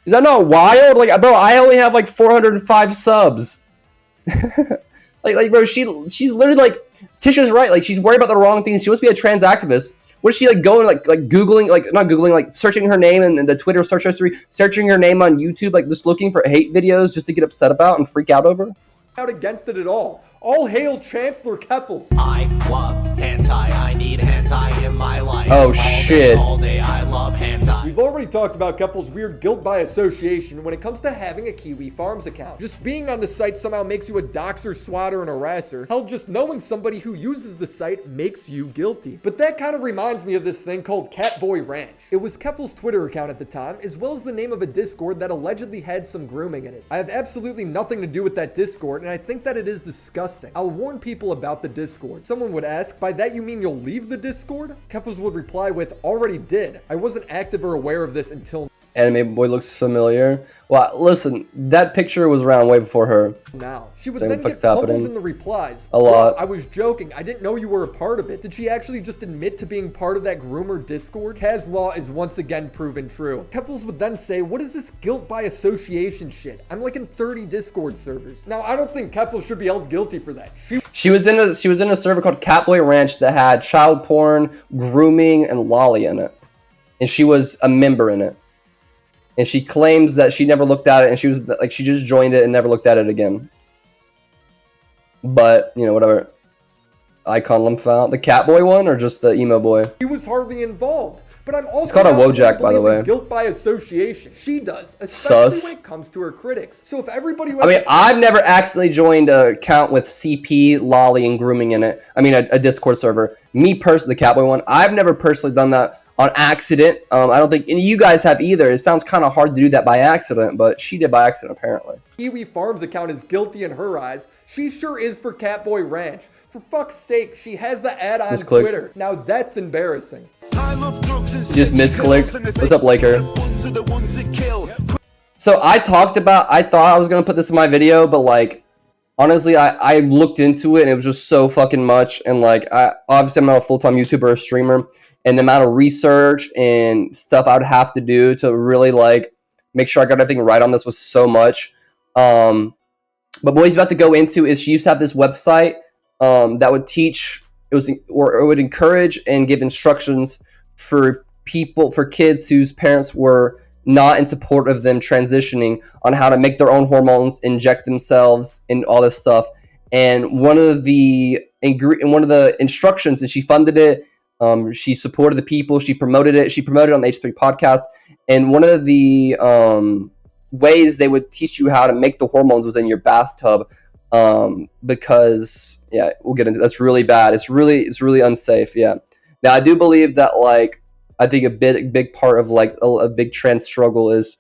Is that not wild? Like, bro, I only have like 405 subs. like, bro, she's literally like, Tisha's right. Like, she's worried about the wrong things. She wants to be a trans activist. What is she like going like Googling, like not Googling, like searching her name in the Twitter search history, searching her name on YouTube, like just looking for hate videos just to get upset about and freak out over? Out against it at all. All hail Chancellor Keffals. I love hentai. I need hentai in my life. Oh, All day, shit. All day I love hentai. We've already talked about Keffals' weird guilt by association when it comes to having a Kiwi Farms account. Just being on the site somehow makes you a doxer, swatter, and harasser. Hell, just knowing somebody who uses the site makes you guilty. But that kind of reminds me of this thing called Catboy Ranch. It was Keffals' Twitter account at the time, as well as the name of a Discord that allegedly had some grooming in it. I have absolutely nothing to do with that Discord, and I think that it is disgusting. I'll warn people about the Discord. Someone would ask, by that you mean you'll leave the Discord? Keffals would reply with, already did. I wasn't active or aware of this until Anime boy looks familiar. Well, listen, that picture was around way before her. now. She would Same then fuck's get pummeled happening. in the replies. A lot. "Bro, I was joking. I didn't know you were a part of it." Did she actually just admit to being part of that groomer Discord? Kaz law is once again proven true. Keffals would then say, what is this guilt by association shit? I'm like in 30 Discord servers. Now, I don't think Keffals should be held guilty for that. She was in a server called Catboy Ranch that had child porn, grooming, and lolly in it, and she was a member in it. And she claims that she never looked at it, and she was like, she just joined it and never looked at it again. But you know, whatever. Icon Lymphout, the Catboy one, or just the emo boy? He was hardly involved. But I'm also It's called a not the one Wojak, who by the believes in way. guilt by association. She does, especially Sus. when it comes to her critics. So if everybody who I has mean, I've never accidentally joined a account with CP, lolly, and grooming in it. I mean, a Discord server. Me personally, the Catboy one, I've never personally done that on accident. I don't think any of you guys have either. It sounds kind of hard to do that by accident, but she did by accident, apparently. Kiwi Farms account is guilty in her eyes, she sure is for Catboy Ranch. For fuck's sake, she has the ad on Misclicked. Twitter. Now that's embarrassing. You just misclicked. What's up, Laker? So I thought I was going to put this in my video, but like, honestly, I looked into it and it was just so fucking much. And like, obviously I'm not a full-time YouTuber or streamer, and the amount of research and stuff I would have to do to really like make sure I got everything right on this was so much. But what he's about to go into is she used to have this website that would teach, it would encourage and give instructions for kids whose parents were not in support of them transitioning on how to make their own hormones, inject themselves, and all this stuff. And one of the instructions, and she funded it. She supported the people. She promoted it. She promoted it on the H3 podcast. And one of the ways they would teach you how to make the hormones was in your bathtub, because yeah, we'll get into that's really bad. It's really unsafe. Yeah. Now I do believe that like I think a big part of like a big trans struggle is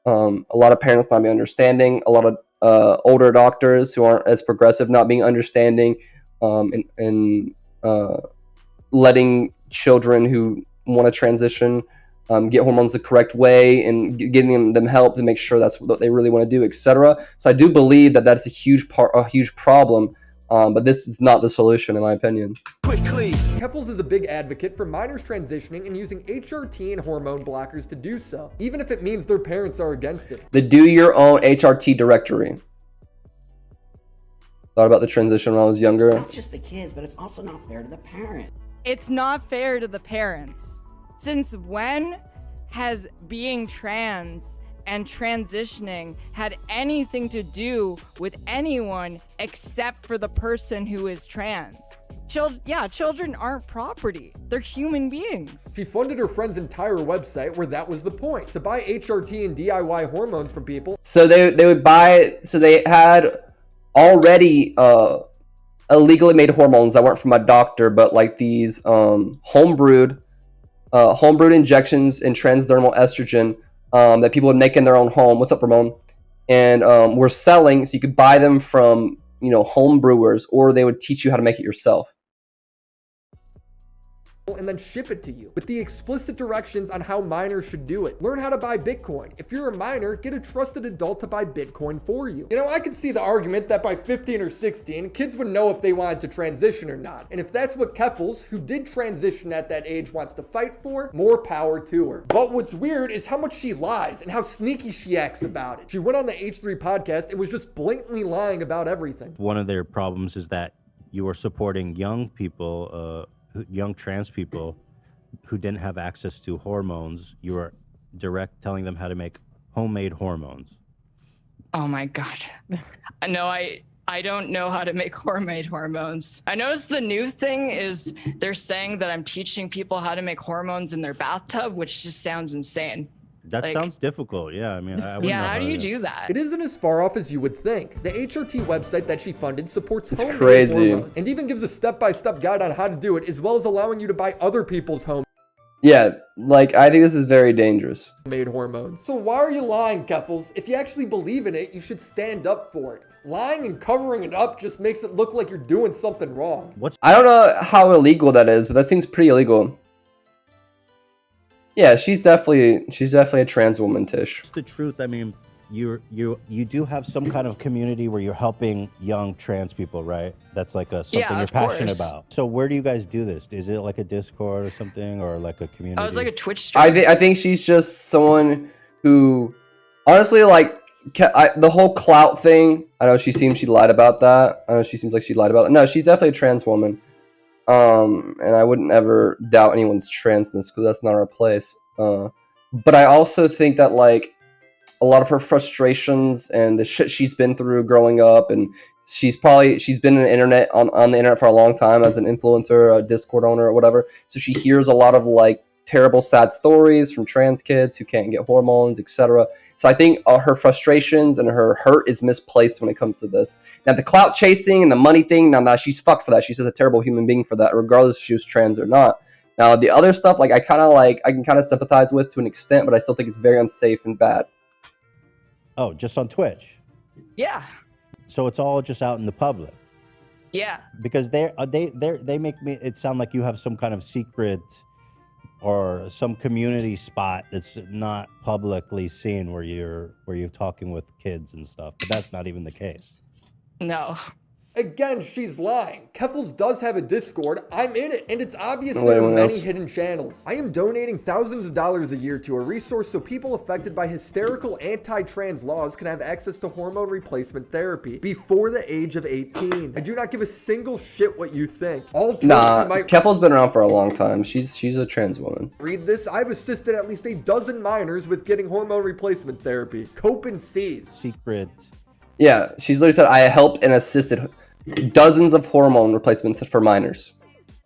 a lot of parents not being understanding, a lot of older doctors who aren't as progressive not being understanding, in letting children who want to transition get hormones the correct way and giving them help to make sure that's what they really want to do, etc. So I do believe that that's a huge problem, but this is not the solution in my opinion. Keffals is a big advocate for minors transitioning and using HRT and hormone blockers to do so, even if it means their parents are against it. The do your own HRT directory. Thought about the transition when I was younger. Not just the kids, but it's also not fair to the parent. It's not fair to the parents. Since when has being trans and transitioning had anything to do with anyone except for the person who is trans? Children aren't property. They're human beings. She funded her friend's entire website where that was the point, to buy HRT and DIY hormones from people. So they would buy, so they had already illegally made hormones that weren't from a doctor, but like these homebrewed injections in transdermal estrogen that people would make in their own home. What's up, Ramon? And were selling, so you could buy them from, home brewers, or they would teach you how to make it yourself. And then ship it to you with the explicit directions on how minors should do it. Learn how to buy Bitcoin. If you're a minor, get a trusted adult to buy Bitcoin for you. I could see the argument that by 15 or 16, kids would know if they wanted to transition or not. And if that's what Keffals, who did transition at that age, wants to fight for, more power to her. But what's weird is how much she lies and how sneaky she acts about it. She went on the H3 podcast and was just blatantly lying about everything. One of their problems is that you are supporting young people, young trans people who didn't have access to hormones. You are telling them how to make homemade hormones. Oh my God. No, I don't know how to make homemade hormones. I noticed the new thing is they're saying that I'm teaching people how to make hormones in their bathtub, which just sounds insane. That sounds difficult. Yeah, I mean, I wouldn't know how do you do that? It isn't as far off as you would think. The HRT website that she funded supports homemade crazy. hormones and even gives a step-by-step guide on how to do it, as well as allowing you to buy other people's homemade I think this is very dangerous. hormones. So why are you lying, Keffals? If you actually believe in it, you should stand up for it. Lying and covering it up just makes it look like you're doing something wrong. I don't know how illegal that is, but that seems pretty illegal. Yeah, she's definitely a trans woman, Tish. The truth, I mean, you do have some kind of community where you're helping young trans people, right? That's like something you're passionate about. So where do you guys do this? Is it like a Discord or something, or like a community? Oh, it's like a Twitch stream. I think she's just someone who, honestly, the whole clout thing. I know she lied about that. I know she seems like she lied about it. No, she's definitely a trans woman. And I wouldn't ever doubt anyone's transness because that's not our place. But I also think that a lot of her frustrations and the shit she's been through growing up, and she's been on the internet for a long time as an influencer, a Discord owner, or whatever. So she hears a lot of terrible, sad stories from trans kids who can't get hormones, etc. So I think her frustrations and her hurt is misplaced when it comes to this. Now, the clout chasing and the money thing, now she's fucked for that. She's just a terrible human being for that, regardless if she was trans or not. Now, the other stuff, I can kind of sympathize with to an extent, but I still think it's very unsafe and bad. Oh, just on Twitch? Yeah. So it's all just out in the public? Yeah. Because they make it sound like you have some kind of secret or some community spot that's not publicly seen where you're talking with kids and stuff, but that's not even the case. No. Again, she's lying. Keffals does have a Discord. I'm in it, and it's obvious there are many hidden channels. I am donating thousands of dollars a year to a resource so people affected by hysterical anti-trans laws can have access to hormone replacement therapy before the age of 18. I do not give a single shit what you think. Keffals been around for a long time. She's a trans woman. Read this. I've assisted at least a dozen minors with getting hormone replacement therapy. Cope and seethe. Secret. Yeah, she's literally said, I helped and assisted dozens of hormone replacements for minors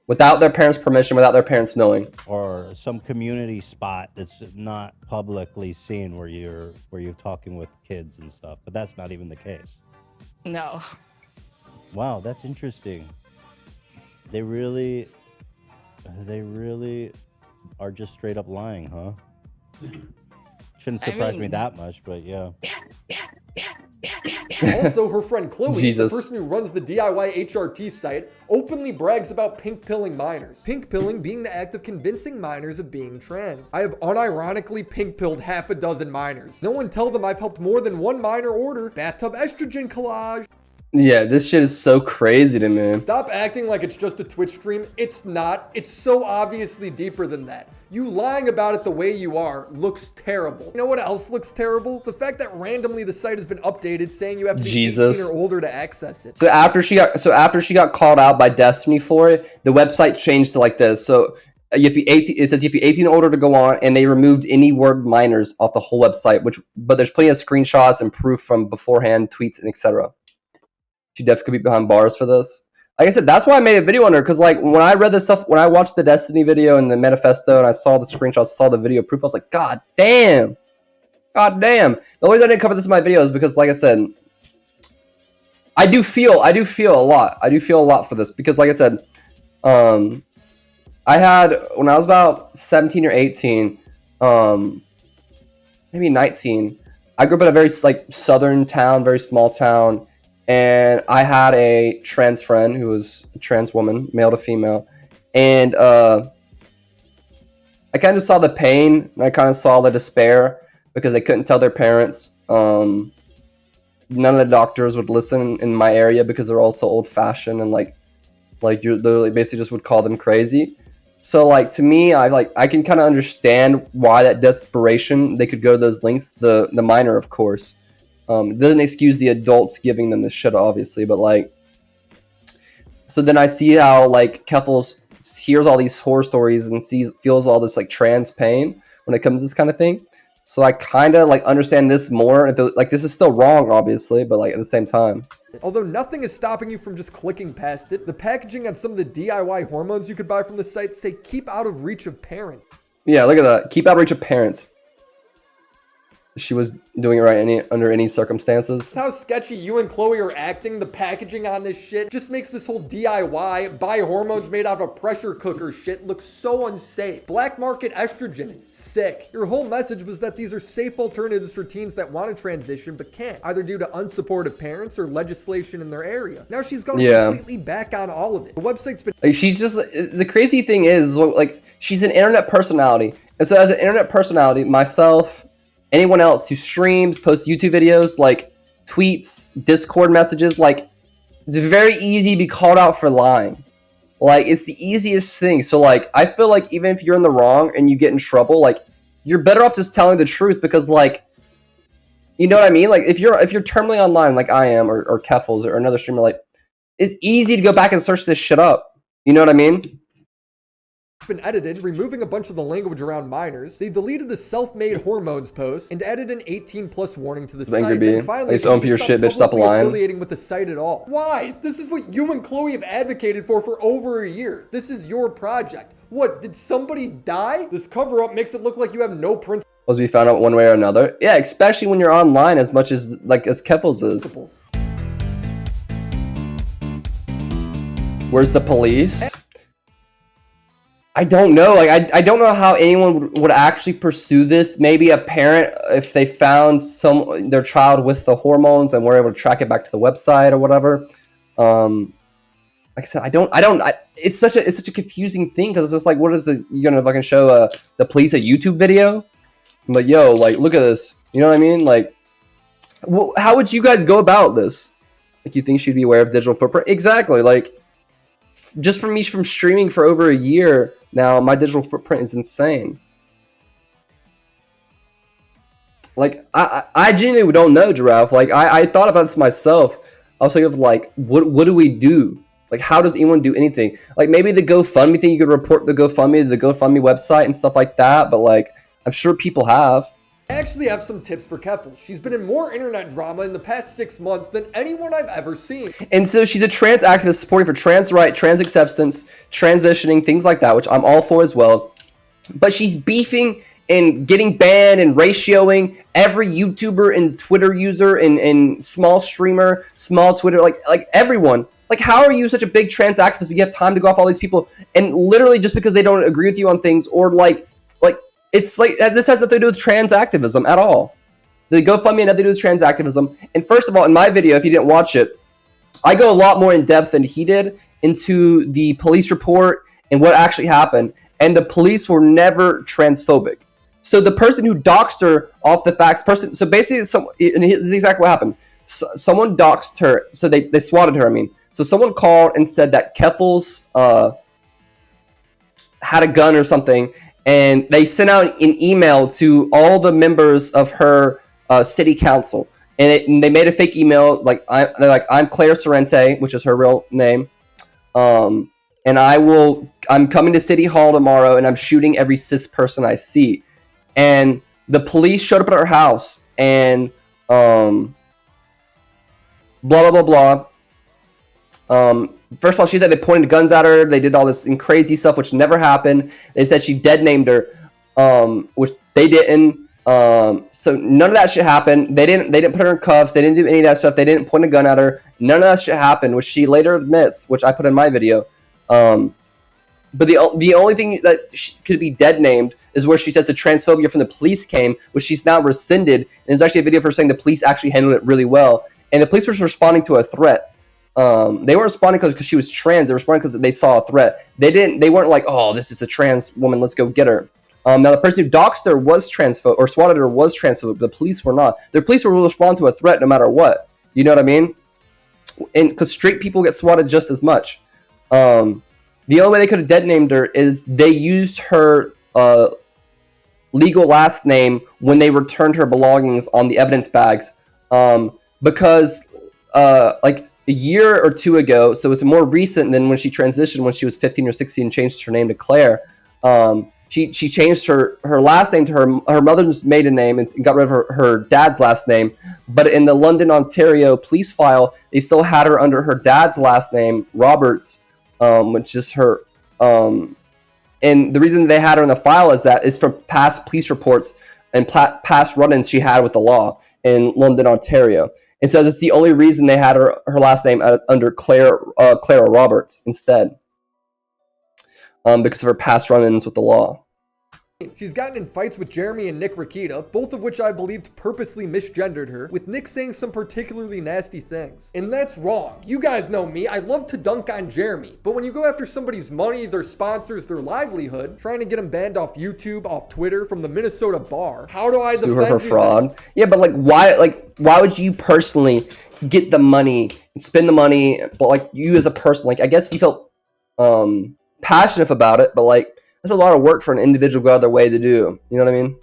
without their parents' permission, without their parents knowing. Or some community spot that's not publicly seen where you're talking with kids and stuff, but that's not even the case. No. Wow, that's interesting. They really are just straight up lying, huh? Shouldn't surprise me that much, but yeah. Yeah. Also, her friend Chloe, Jesus. the person who runs the DIY HRT site, openly brags about pink pilling minors. Pink pilling being the act of convincing minors of being trans. I have unironically pink pilled half a dozen minors. No one tell them I've helped more than one minor order bathtub estrogen collage. Yeah, this shit is so crazy to me. Stop acting like it's just a Twitch stream. It's not. It's so obviously deeper than that. You lying about it the way you are looks terrible. You know what else looks terrible? The fact that randomly the site has been updated saying you have to be 18 or older to access it. So after she got called out by Destiny for it, the website changed to like this. So you have to be 18. It says you have to be 18 or older to go on, and they removed any word minors off the whole website. But there's plenty of screenshots and proof from beforehand tweets and etc. She definitely could be behind bars for this. Like I said, that's why I made a video on her, because like when I read this stuff, when I watched the Destiny video and the manifesto and I saw the screenshots, saw the video proof, I was like, God damn. God damn. The only reason I didn't cover this in my video is because, like I said, I do feel a lot. I do feel a lot for this because, like I said, I had, when I was about 17 or 18, maybe 19, I grew up in a very like southern town, very small town. And I had a trans friend who was a trans woman, male to female. And I kind of saw the pain and I kind of saw the despair because they couldn't tell their parents. None of the doctors would listen in my area because they're all so old fashioned and like you literally basically just would call them crazy. So like to me, I can kind of understand why that desperation, they could go to those lengths, the minor of course. It doesn't excuse the adults giving them this shit, obviously, but like, so then I see how like Keffals hears all these horror stories and feels all this like trans pain when it comes to this kind of thing. So I kind of like understand this more. Like this is still wrong, obviously, but like at the same time. Although nothing is stopping you from just clicking past it, the packaging on some of the DIY hormones you could buy from the site say keep out of reach of parents. Yeah, look at that. Keep out of reach of parents. She was doing it right under any circumstances. How sketchy you and Chloe are acting. The packaging on this shit just makes this whole DIY, buy hormones made out of a pressure cooker shit look so unsafe. Black market estrogen, sick. Your whole message was that these are safe alternatives for teens that want to transition but can't, either due to unsupportive parents or legislation in their area. Now she's gone completely back on all of it. The website's been... Like, she's just, the crazy thing is, like, she's an internet personality. And so as an internet personality, myself, anyone else who streams, posts YouTube videos, like tweets, Discord messages, like it's very easy to be called out for lying. Like it's the easiest thing. So like I feel like even if you're in the wrong and you get in trouble, like you're better off just telling the truth because like you know what I mean? Like if you're terminally online like I am or Keffals or another streamer, like it's easy to go back and search this shit up. You know what I mean? Been edited, removing a bunch of the language around minors. They deleted the self-made hormones post and added an 18+ warning to the site. And finally, it's open your shit, bitch. Stop lying. Affiliating with the site at all. Why? This is what you and Chloe have advocated for over a year. This is your project. What? Did somebody die? This cover-up makes it look like you have no principles. Was we found out one way or another? Yeah, especially when you're online as much as as Keffals is. Where's the police? I don't know. Like, I don't know how anyone would actually pursue this. Maybe a parent, if they found their child with the hormones and were able to track it back to the website or whatever. Like I said, it's such a confusing thing because it's just like, what is you gonna fucking show the police a YouTube video? I'm like, yo, like, look at this. You know what I mean? Like, how would you guys go about this? Like, you think she'd be aware of digital footprint? Exactly. Like, just from streaming for over a year now, my digital footprint is insane. Like, I genuinely don't know, Giraffe. Like, I thought about this myself. I was thinking of, like, what do we do? Like, how does anyone do anything? Like, maybe the GoFundMe thing, you could report the GoFundMe to the GoFundMe website and stuff like that. But, like, I'm sure people have. I actually have some tips for Keffals. She's been in more internet drama in the past 6 months than anyone I've ever seen. And so she's a trans activist supporting for trans rights, trans acceptance, transitioning, things like that, which I'm all for as well. But she's beefing and getting banned and ratioing every YouTuber and Twitter user and small streamer, small Twitter, like everyone. Like, how are you such a big trans activist, but you have time to go off all these people and literally just because they don't agree with you on things or like it's like this has nothing to do with trans activism at all. The GoFundMe had nothing to do with trans activism. And first of all, in my video, if you didn't watch it, I go a lot more in depth than he did into the police report and what actually happened. And the police were never transphobic. So the person who doxed her off the facts, so basically, and this is exactly what happened. So, someone doxed her, so they swatted her, I mean. So someone called and said that Keffals had a gun or something, and they sent out an email to all the members of her city council. And they made a fake email, they're like, I'm Claire Sorrente, which is her real name. And I'm coming to City Hall tomorrow, and I'm shooting every cis person I see. And the police showed up at her house, and blah, blah, blah, blah. First of all, she said they pointed guns at her. They did all this crazy stuff, which never happened. They said she dead named her, which they didn't. So none of that shit happened. They didn't put her in cuffs. They didn't do any of that stuff. They didn't point a gun at her. None of that shit happened, which she later admits, which I put in my video. But the only thing that could be dead named is where she says the transphobia from the police came, which she's now rescinded. And there's actually a video of her saying the police actually handled it really well. And the police were responding to a threat. They weren't responding because she was trans. They were responding because they saw a threat. They weren't like, oh, this is a trans woman, let's go get her. Now the person who doxed her was transphobic, or swatted her was transphobic. The police were not. The police will respond to a threat no matter what. You know what I mean? And because straight people get swatted just as much. The only way they could have dead named her is they used her legal last name when they returned her belongings on the evidence bags. Because like a year or two ago, so it's more recent than when she transitioned when she was 15 or 16 and changed her name to Claire. She changed her last name to her mother's maiden name and got rid of her dad's last name. But in the London, Ontario police file, they still had her under her dad's last name, Roberts, which is her. And the reason they had her in the file is from past police reports and past run-ins she had with the law in London, Ontario. And so it's the only reason they had her last name under Clara Roberts instead, because of her past run-ins with the law. She's gotten in fights with Jeremy and Nick Rakita, both of which I believed purposely misgendered her, with Nick saying some particularly nasty things. And that's wrong. You guys know me, I love to dunk on Jeremy, but when you go after somebody's money, their sponsors, their livelihood, trying to get them banned off YouTube, off Twitter, from the Minnesota bar, how do I Sue defend her for fraud? Yeah, but why would you personally get the money and spend the money, but you as a person, I guess if you felt passionate about it, but that's a lot of work for an individual to go out of their way to do. You know what I mean?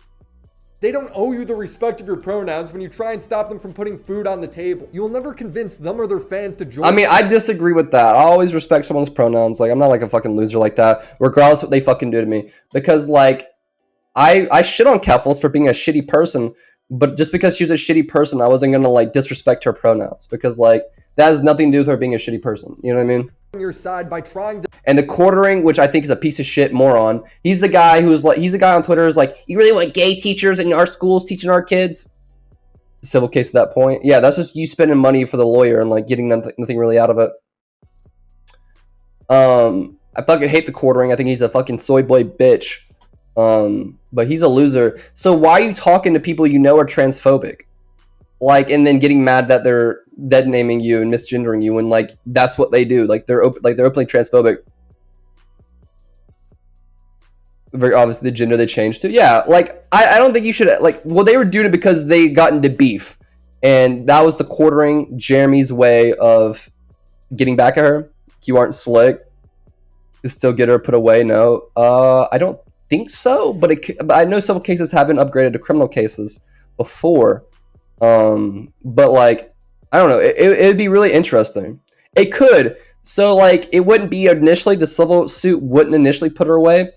They don't owe you the respect of your pronouns when you try and stop them from putting food on the table. You will never convince them or their fans to join. I mean, I disagree with that. I always respect someone's pronouns. I'm not a fucking loser like that, regardless of what they fucking do to me. Because I shit on Keffals for being a shitty person, but just because she was a shitty person, I wasn't gonna disrespect her pronouns because that has nothing to do with her being a shitty person. You know what I mean? Your side by trying to. And the quartering, which I think is a piece of shit moron. He's the guy he's the guy on Twitter who's you really want gay teachers in our schools teaching our kids? Civil case at that point. Yeah, that's just you spending money for the lawyer and getting nothing really out of it. I fucking hate the quartering. I think he's a fucking soy boy bitch. But he's a loser. So why are you talking to people you know are transphobic? And then getting mad that they're dead naming you and misgendering you when that's what they do. They're openly transphobic. Very obviously the gender they changed to. Yeah, I don't think you should well, they were doing it because they got into beef. And that was the quartering, Jeremy's way of getting back at her. You aren't slick. You still get her put away. No. I don't think so, but I know some cases have been upgraded to criminal cases before. But I don't know. It'd be really interesting. It could. So it wouldn't be initially, the civil suit wouldn't initially put her away.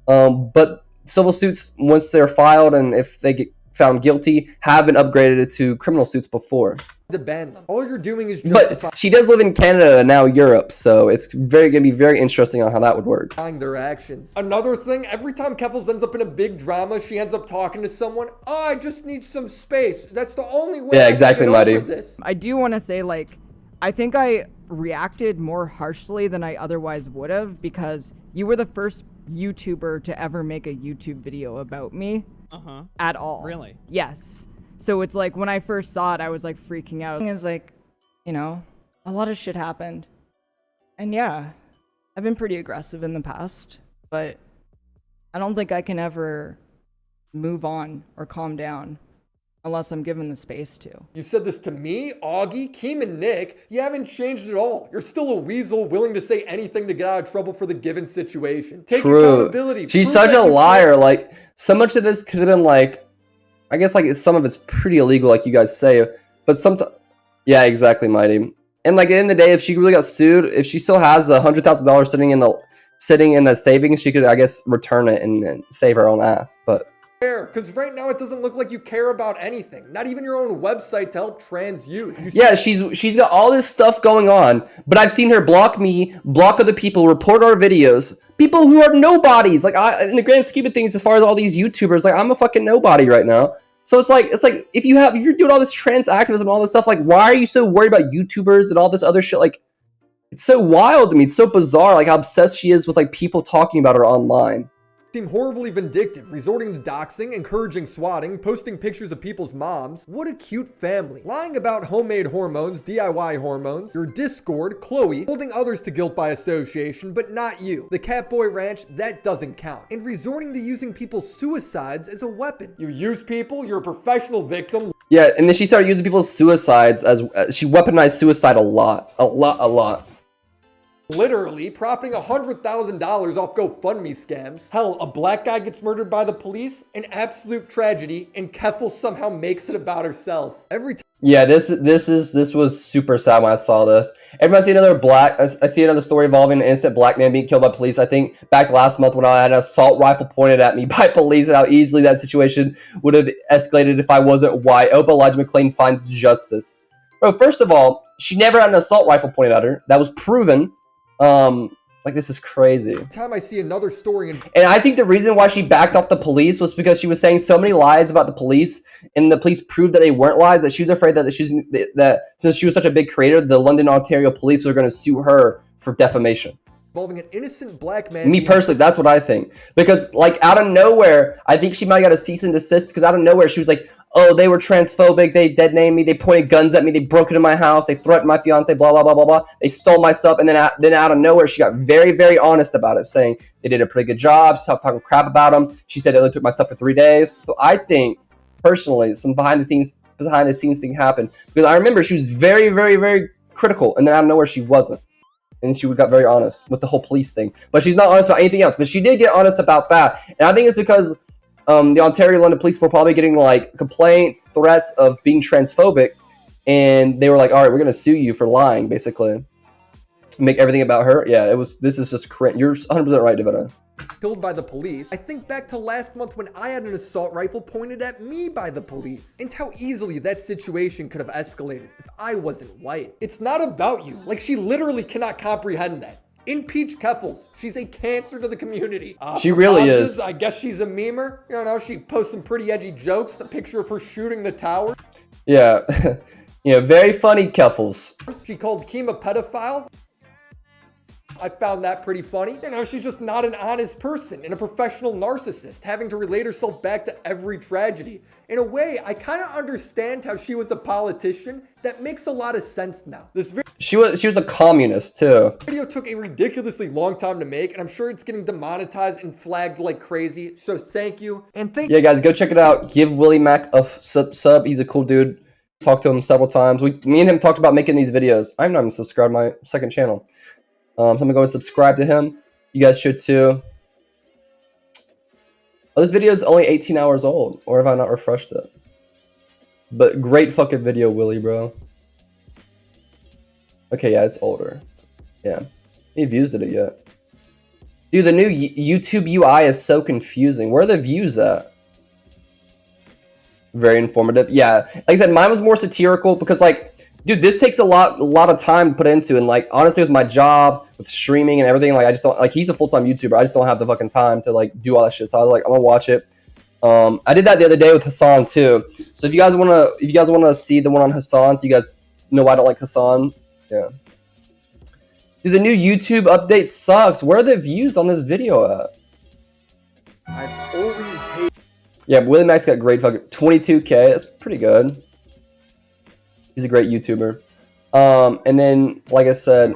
But civil suits, once they're filed and if they get found guilty, have been upgraded to criminal suits before. To ban them. All you're doing is justifying. But she does live in Canada and now Europe, so it's gonna be very interesting on how that would work. Their actions. Another thing, every time Keffals ends up in a big drama, she ends up talking to someone. Oh, I just need some space. That's the only way. Yeah, exactly, Mighty. I do want to say, I think I reacted more harshly than I otherwise would have because you were the first YouTuber to ever make a YouTube video about me. At all. Really? Yes. So it's like when I first saw it, I was like freaking out. It was like, you know, a lot of shit happened. And yeah, I've been pretty aggressive in the past, but I don't think I can ever move on or calm down unless I'm given the space to. You said this to me, Augie, Keem, and Nick. You haven't changed at all. You're still a weasel willing to say anything to get out of trouble for the given situation. Take accountability. She's Prove such that a you liar. care. Like, so much of this could have been like, I guess like some of it's pretty illegal, like you guys say, but sometimes, yeah, exactly, Mighty. And like at the end of the day, if she really got sued, if she still has $100,000 sitting in the savings, she could, I guess, return it and save her own ass. But Because right now it doesn't look like you care about anything. Not even your own website to help trans youth. yeah, she's got all this stuff going on, but I've seen her block me, block other people, report our videos. People who are nobodies. Like, in the grand scheme of things, as far as all these YouTubers, like I'm a fucking nobody right now. So it's like if you're doing all this trans activism and all this stuff, like why are you so worried about YouTubers and all this other shit? Like, it's so wild to me. It's so bizarre, like how obsessed she is with like people talking about her online. Seem horribly vindictive, resorting to doxing, encouraging swatting, posting pictures of people's moms. What a cute family. Lying about homemade hormones, DIY hormones. Your Discord, Chloe, holding others to guilt by association, but not you. The Catboy Ranch, that doesn't count. And resorting to using people's suicides as a weapon. You use people, you're a professional victim. Yeah, and then she started using people's suicides as she weaponized suicide a lot. Literally profiting $100,000 off GoFundMe scams. Hell, a black guy gets murdered by the police, an absolute tragedy, and Keffals somehow makes it about herself. Every time. Yeah, this was super sad when I saw this. Everybody see another I see another story involving an innocent black man being killed by police. I think back last month when I had an assault rifle pointed at me by police and how easily that situation would have escalated if I wasn't white. I hope Elijah McClain finds justice. Bro, first of all, she never had an assault rifle pointed at her. That was proven. Like, this is crazy. Every time I see another story and I think the reason why she backed off the police was because she was saying so many lies about the police, and the police proved that they weren't lies, that she was afraid that since she was such a big creator, the London, Ontario police were going to sue her for defamation. Involving an innocent black man. Me personally, that's what I think. Because, like, out of nowhere, I think she might have got a cease and desist, because out of nowhere, she was like, oh, they were transphobic, they dead-named me, they pointed guns at me, they broke into my house, they threatened my fiance, blah, blah, blah, blah, blah. They stole my stuff, and then out of nowhere, she got very, very honest about it, saying they did a pretty good job, stopped talking crap about them. She said they only took my stuff for 3 days. So I think, personally, some behind-the-scenes thing happened. Because I remember she was very, very, very critical, and then out of nowhere, she wasn't. And she got very honest with the whole police thing. But she's not honest about anything else. But she did get honest about that. And I think it's because the Ontario London police were probably getting like complaints, threats of being transphobic. And they were like, all right, we're going to sue you for lying, basically. Make everything about her. Yeah, this is just cringe. You're 100% right, Devina. Killed by the police. I think back to last month when I had an assault rifle pointed at me by the police, and how easily that situation could have escalated if I wasn't white. It's not about you. Like, she literally cannot comprehend that. Impeach Keffals. She's a cancer to the community. She really is. I guess she's a memer. You know, she posts some pretty edgy jokes. A picture of her shooting the tower. Yeah. Very funny, Keffals. She called Keem a pedophile. I found that pretty funny. She's just not an honest person and a professional narcissist, having to relate herself back to every tragedy. In a way, I kind of understand how she was a politician. That makes a lot of sense now. She was a communist too. Video took a ridiculously long time to make, and I'm sure it's getting demonetized and flagged like crazy. So thank you, and thank you. Yeah, guys, go check it out. Give Willie Mac a sub. He's a cool dude. Talked to him several times. Me and him talked about making these videos. I'm not even subscribed to my second channel. So I'm going to go and subscribe to him. You guys should too. Oh, this video is only 18 hours old. Or have I not refreshed it? But great fucking video, Willie, bro. Okay, yeah, it's older. Yeah. Any views did it yet? Dude, the new YouTube UI is so confusing. Where are the views at? Very informative. Yeah. Like I said, mine was more satirical because, like, dude, this takes a lot of time to put into, and like honestly, with my job, with streaming and everything, like I just don't like. He's a full-time YouTuber. I just don't have the fucking time to like do all that shit. So I was like, I'm gonna watch it. I did that the other day with Hassan too. So if you guys wanna see the one on Hassan, so you guys know I don't like Hassan. Yeah. Dude, the new YouTube update sucks. Where are the views on this video at? I've always hated. Yeah, Willie Max got great fucking 22K. That's pretty good. He's a great YouTuber. And then, like I said,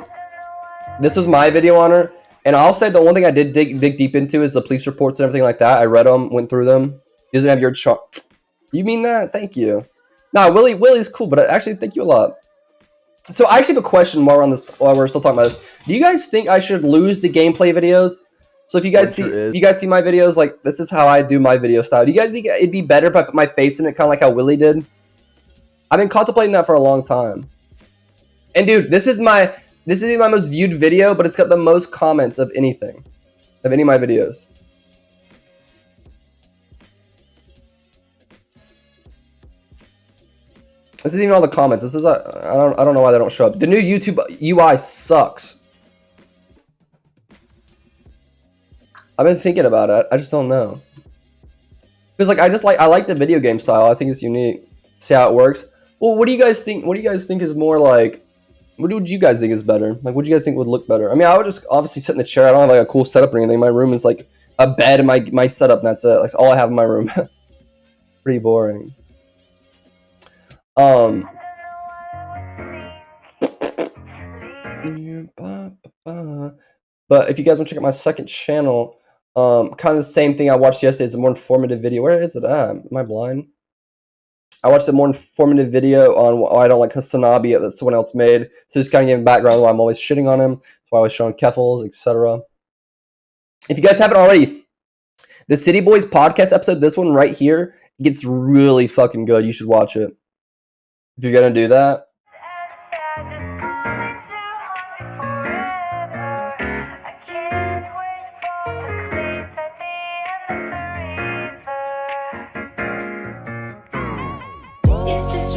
this was my video on her. And I'll say the one thing I did dig deep into is the police reports and everything like that. I read them, went through them. He doesn't have your chart. You mean that? Thank you. Nah, Willie's cool, but actually, thank you a lot. So I actually have a question while we're still talking about this. Do you guys think I should lose the gameplay videos? So if you guys see my videos, like this is how I do my video style. Do you guys think it'd be better if I put my face in it, kind of like how Willie did? I've been contemplating that for a long time. And dude, this is my most viewed video, but it's got the most comments of anything, of any of my videos. This isn't even all the comments. This is I don't know why they don't show up. The new YouTube UI sucks. I've been thinking about it. I just don't know. Because like I like the video game style. I think it's unique. See how it works. Well, what do you guys think? What do you guys think is more like? What would you guys think is better? Like, what do you guys think would look better? I mean, I would just obviously sit in the chair. I don't have like a cool setup or anything. My room is like a bed and my setup, and that's it. Like all I have in my room. Pretty boring. But if you guys want to check out my second channel, kind of the same thing I watched yesterday. It's a more informative video. Where is it at? Am I blind? I watched a more informative video on why I don't like Hasanabi that someone else made. So just kind of giving background why I'm always shitting on him. That's why I was showing Keffals, etc. If you guys haven't already, the City Boys podcast episode, this one right here, gets really fucking good. You should watch it. If you're gonna do that. Is this